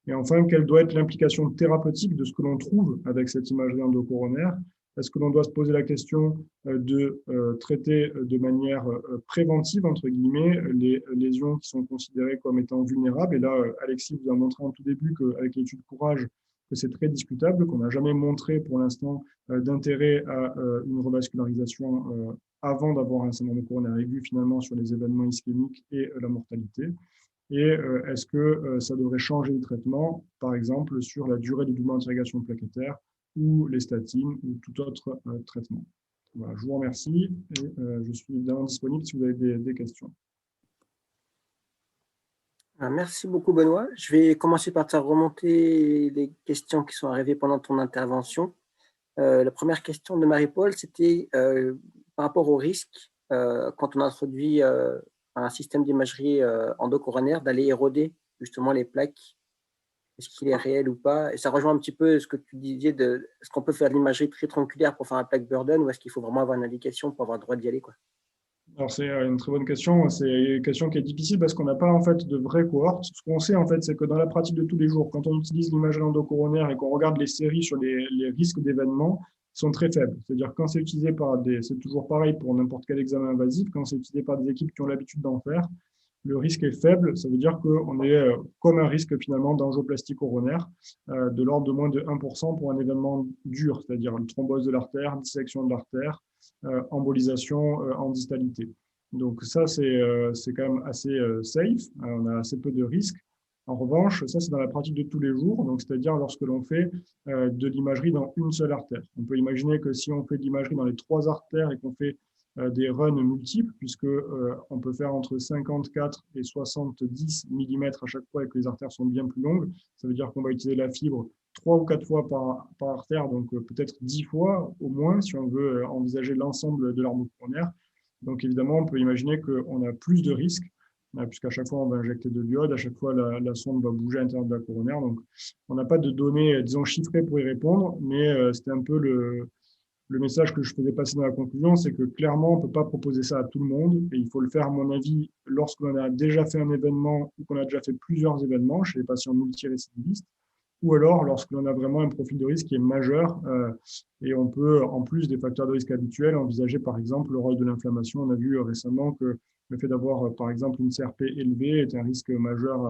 Et enfin, quelle doit être l'implication thérapeutique de ce que l'on trouve avec cette imagerie endocoronaire? Est-ce que l'on doit se poser la question de traiter de manière préventive, entre guillemets, les lésions qui sont considérées comme étant vulnérables? Et là, Alexis vous a montré en tout début qu'avec l'étude Courage, que c'est très discutable, qu'on n'a jamais montré pour l'instant d'intérêt à une revascularisation avant d'avoir un syndrome coronaire aigu, finalement, sur les événements ischémiques et la mortalité. Et est-ce que ça devrait changer le traitement, par exemple, sur la durée de doublement d'interrogation plaquettaire ou les statines ou tout autre traitement? Voilà, je vous remercie et je suis évidemment disponible si vous avez des questions. Merci beaucoup, Benoît. Je vais commencer par te faire remonter les questions qui sont arrivées pendant ton intervention. La première question de Marie-Paul, c'était par rapport au risque, quand on introduit un système d'imagerie endocoronaire, d'aller éroder justement les plaques. Est-ce qu'il est réel ou pas? Et ça rejoint un petit peu ce que tu disais de est-ce qu'on peut faire de l'imagerie tritronculaire pour faire un plaque burden ou est-ce qu'il faut vraiment avoir une indication pour avoir le droit d'y aller, quoi? Alors, c'est une très bonne question. C'est une question qui est difficile parce qu'on n'a pas en fait de vraies cohortes. Ce qu'on sait en fait, c'est que dans la pratique de tous les jours, quand on utilise l'imagerie endocoronaire et qu'on regarde les séries sur les risques d'événements, ils sont très faibles. C'est-à-dire quand c'est utilisé par c'est toujours pareil pour n'importe quel examen invasif, quand c'est utilisé par des équipes qui ont l'habitude d'en faire, le risque est faible. Ça veut dire qu'on est comme un risque finalement d'angioplastie coronaire de l'ordre de moins de 1% pour un événement dur, c'est-à-dire une thrombose de l'artère, dissection de l'artère, embolisation en distalité. Donc ça, c'est quand même assez safe. On a assez peu de risques. En revanche, ça, c'est dans la pratique de tous les jours, donc c'est-à-dire lorsque l'on fait de l'imagerie dans une seule artère. On peut imaginer que si on fait de l'imagerie dans les 3 artères et qu'on fait des runs multiples, puisque on peut faire entre 54 et 70 mm à chaque fois et que les artères sont bien plus longues, ça veut dire qu'on va utiliser la fibre 3 ou 4 fois par artère, donc peut-être 10 fois au moins si on veut envisager l'ensemble de l'arbre coronaire. Donc évidemment, on peut imaginer qu'on a plus de risques, puisqu'à chaque fois on va injecter de l'iode, à chaque fois la sonde va bouger à l'intérieur de la coronaire. Donc on n'a pas de données, disons, chiffrées pour y répondre, mais c'était un peu le message que je faisais passer dans la conclusion, c'est que clairement, on ne peut pas proposer ça à tout le monde et il faut le faire, à mon avis, lorsqu'on a déjà fait un événement ou qu'on a déjà fait plusieurs événements chez les patients multirécidivistes ou alors lorsque l'on a vraiment un profil de risque qui est majeur et on peut, en plus des facteurs de risque habituels, envisager par exemple le rôle de l'inflammation. On a vu récemment que le fait d'avoir par exemple une CRP élevée est un risque majeur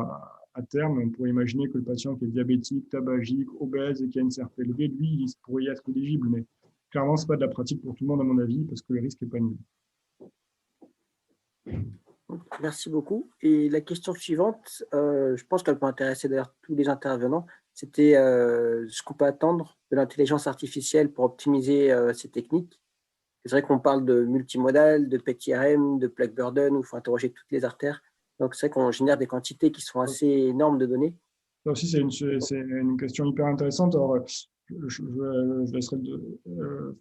à terme. On pourrait imaginer que le patient qui est diabétique, tabagique, obèse et qui a une CRP élevée, lui, il pourrait y être éligible, mais clairement, ce n'est pas de la pratique pour tout le monde, à mon avis, parce que le risque n'est pas nul. Merci beaucoup. Et la question suivante, je pense qu'elle peut intéresser d'ailleurs tous les intervenants, c'était ce qu'on peut attendre de l'intelligence artificielle pour optimiser ces techniques. C'est vrai qu'on parle de multimodal, de PET-IRM, de plaque burden, où il faut interroger toutes les artères. Donc, c'est vrai qu'on génère des quantités qui sont assez énormes de données. Ça aussi, c'est une question hyper intéressante. Alors, je laisserai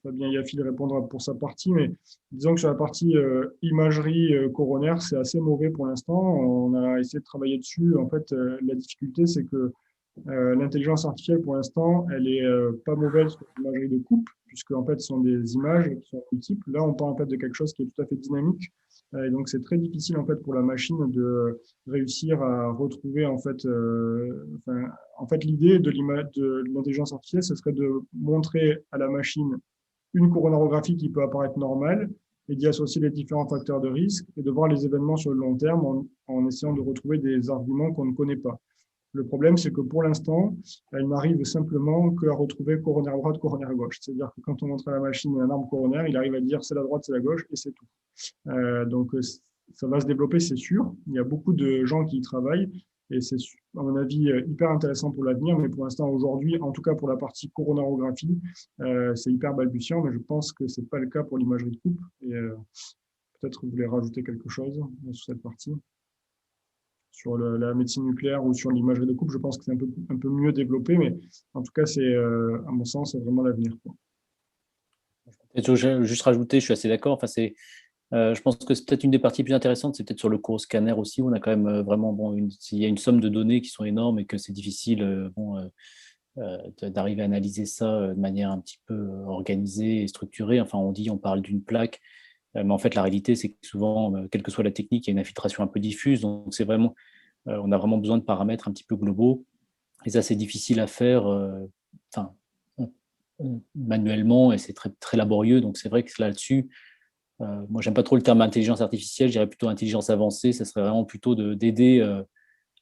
Fabien Yafil répondre pour sa partie, mais disons que sur la partie imagerie coronaire, c'est assez mauvais pour l'instant. On a essayé de travailler dessus. En fait, la difficulté, c'est que l'intelligence artificielle, pour l'instant, elle est pas mauvaise sur l'imagerie de coupe, puisque en fait, ce sont des images qui sont multiples. Là, on parle en fait de quelque chose qui est tout à fait dynamique. Et donc, c'est très difficile en fait pour la machine de réussir à retrouver en fait. L'idée de l'intelligence artificielle, ce serait de montrer à la machine une coronarographie qui peut apparaître normale et d'y associer les différents facteurs de risque et de voir les événements sur le long terme en essayant de retrouver des arguments qu'on ne connaît pas. Le problème, c'est que pour l'instant, elle n'arrive simplement qu'à retrouver coronaire droite, coronaire gauche. C'est-à-dire que quand on montre à la machine un arbre coronaire, il arrive à dire c'est la droite, c'est la gauche, et c'est tout. Donc, ça va se développer, c'est sûr. Il y a beaucoup de gens qui y travaillent, et c'est, à mon avis, hyper intéressant pour l'avenir. Mais pour l'instant, aujourd'hui, en tout cas pour la partie coronarographie, c'est hyper balbutiant, mais je pense que ce n'est pas le cas pour l'imagerie de coupe. Et peut-être vous voulez rajouter quelque chose sur cette partie. Sur la médecine nucléaire ou sur l'imagerie de coupe, je pense que c'est un peu mieux développé, mais en tout cas, c'est, à mon sens, c'est vraiment l'avenir. Peut-être juste rajouter, je suis assez d'accord. Enfin, Je pense que c'est peut-être une des parties plus intéressantes, c'est peut-être sur le coroscanner aussi, où on a quand même vraiment, il y a une somme de données qui sont énormes et que c'est difficile d'arriver à analyser ça de manière un petit peu organisée et structurée. Enfin, on parle d'une plaque, mais en fait, la réalité, c'est que souvent, quelle que soit la technique, il y a une infiltration un peu diffuse. Donc, c'est vraiment, on a vraiment besoin de paramètres un petit peu globaux. Et ça, c'est difficile à faire manuellement et c'est très, très laborieux. Donc, c'est vrai que là-dessus, moi, j'aime pas trop le terme intelligence artificielle, je dirais plutôt intelligence avancée. Ça serait vraiment plutôt d'aider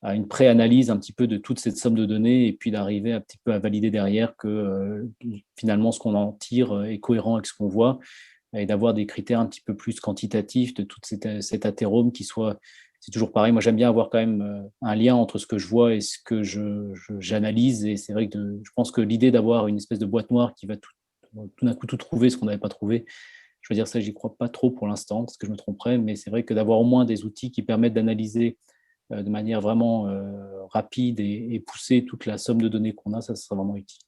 à une pré-analyse un petit peu de toute cette somme de données et puis d'arriver un petit peu à valider derrière que finalement, ce qu'on en tire est cohérent avec ce qu'on voit et d'avoir des critères un petit peu plus quantitatifs de tout cet athérome qui soit. C'est toujours pareil. Moi, j'aime bien avoir quand même un lien entre ce que je vois et ce que j'analyse. Et c'est vrai que je pense que l'idée d'avoir une espèce de boîte noire qui va tout d'un coup tout trouver, ce qu'on n'avait pas trouvé, je veux dire, ça, j'y crois pas trop pour l'instant, parce que je me tromperais, mais c'est vrai que d'avoir au moins des outils qui permettent d'analyser de manière vraiment rapide et pousser toute la somme de données qu'on a, ça sera vraiment utile.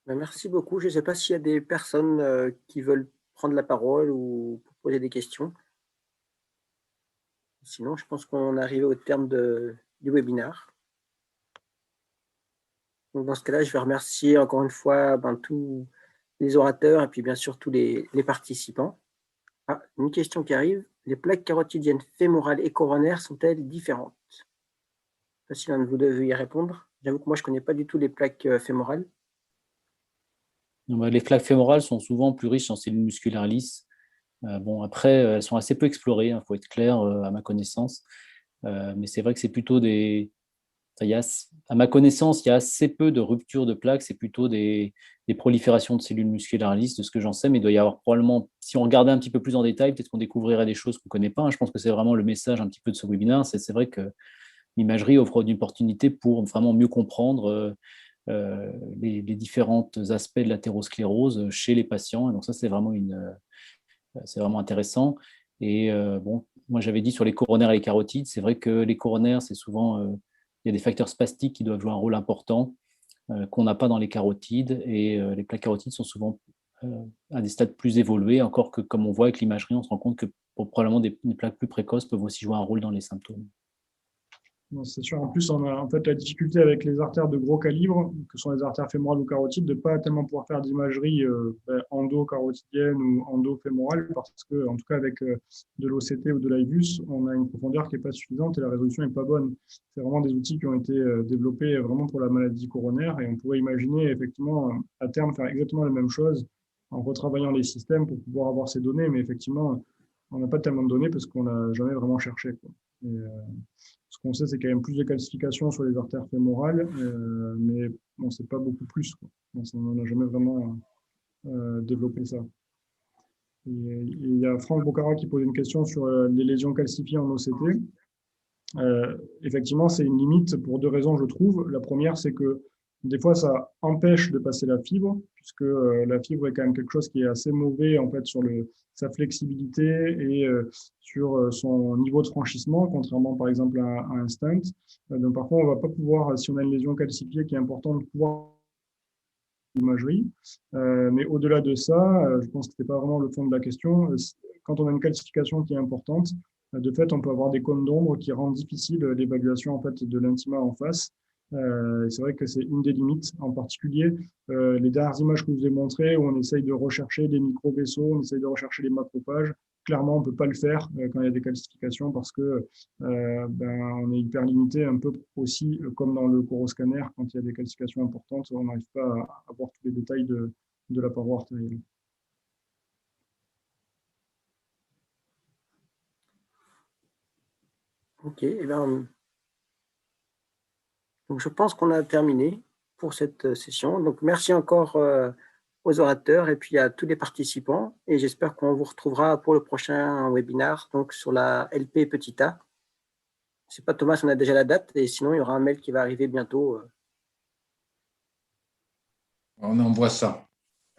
Merci beaucoup. Je ne sais pas s'il y a des personnes qui veulent prendre la parole ou poser des questions. Sinon, je pense qu'on est arrivé au terme du webinaire. Donc, dans ce cas-là, je vais remercier encore une fois tous les orateurs et puis bien sûr tous les participants. Ah, une question qui arrive. Les plaques carotidiennes fémorales et coronaires sont-elles différentes? Je ne sais pas si l'un de vous deux veut y répondre. J'avoue que moi, je ne connais pas du tout les plaques fémorales. Les plaques fémorales sont souvent plus riches en cellules musculaires lisses. Après, elles sont assez peu explorées, il faut être clair, à ma connaissance. Mais c'est vrai que c'est plutôt à ma connaissance, il y a assez peu de ruptures de plaques, c'est plutôt des proliférations de cellules musculaires lisses, de ce que j'en sais, mais il doit y avoir probablement, si on regardait un petit peu plus en détail, peut-être qu'on découvrirait des choses qu'on ne connaît pas. Hein. Je pense que c'est vraiment le message un petit peu de ce webinaire. C'est vrai que l'imagerie offre une opportunité pour vraiment mieux comprendre les différents aspects de l'athérosclérose chez les patients. Et donc ça, c'est vraiment intéressant. Et moi, j'avais dit sur les coronaires et les carotides, c'est vrai que les coronaires, c'est souvent, il y a des facteurs spastiques qui doivent jouer un rôle important qu'on n'a pas dans les carotides. Et les plaques carotides sont souvent à des stades plus évolués, encore que, comme on voit avec l'imagerie, on se rend compte que probablement des plaques plus précoces peuvent aussi jouer un rôle dans les symptômes. C'est sûr. En plus, on a en fait la difficulté avec les artères de gros calibre, que sont les artères fémorales ou carotides, de ne pas tellement pouvoir faire d'imagerie endo-carotidienne ou endo-fémorale, parce que, en tout cas, avec de l'OCT ou de l'IBUS, on a une profondeur qui n'est pas suffisante et la résolution n'est pas bonne. C'est vraiment des outils qui ont été développés vraiment pour la maladie coronaire et on pourrait imaginer effectivement à terme faire exactement la même chose en retravaillant les systèmes pour pouvoir avoir ces données, mais effectivement, on n'a pas tellement de données parce qu'on n'a jamais vraiment cherché, quoi. Ce qu'on sait, c'est qu'il y a quand même plus de calcification sur les artères fémorales, mais on ne sait pas beaucoup plus, quoi. On n'a jamais vraiment développé ça. Il y a Franck Bocara qui pose une question sur les lésions calcifiées en OCT. Effectivement, c'est une limite pour deux raisons, je trouve. La première, c'est que des fois, ça empêche de passer la fibre, puisque la fibre est quand même quelque chose qui est assez mauvais en fait sur sa flexibilité et sur son niveau de franchissement, contrairement par exemple à un stent. Donc parfois, on ne va pas pouvoir, si on a une lésion calcifiée qui est importante, pouvoir l'imagerie. Mais au-delà de ça, je pense que ce n'est pas vraiment le fond de la question. Quand on a une calcification qui est importante, de fait, on peut avoir des cônes d'ombre qui rendent difficile l'évaluation en fait, de l'intima en face. C'est vrai que c'est une des limites, en particulier les dernières images que je vous ai montrées où on essaye de rechercher des micro-vaisseaux, on essaye de rechercher les macrophages. Clairement, on ne peut pas le faire quand il y a des calcifications parce que on est hyper limité, un peu aussi comme dans le coroscanner, quand il y a des calcifications importantes, on n'arrive pas à avoir tous les détails de la paroi artérielle. Ok, donc je pense qu'on a terminé pour cette session. Donc merci encore aux orateurs et puis à tous les participants. Et j'espère qu'on vous retrouvera pour le prochain webinaire, donc sur la LP petit a. Je ne sais pas, Thomas, on a déjà la date et sinon il y aura un mail qui va arriver bientôt. On envoie ça.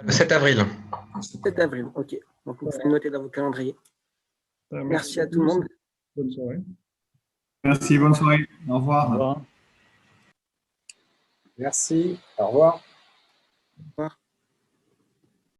Le 7 avril. 7 avril, ok. Donc vous pouvez le noter dans vos calendriers. Merci à tout le monde. Bonne soirée. Merci, bonne soirée. Au revoir. Au revoir. Merci, au revoir. Au revoir.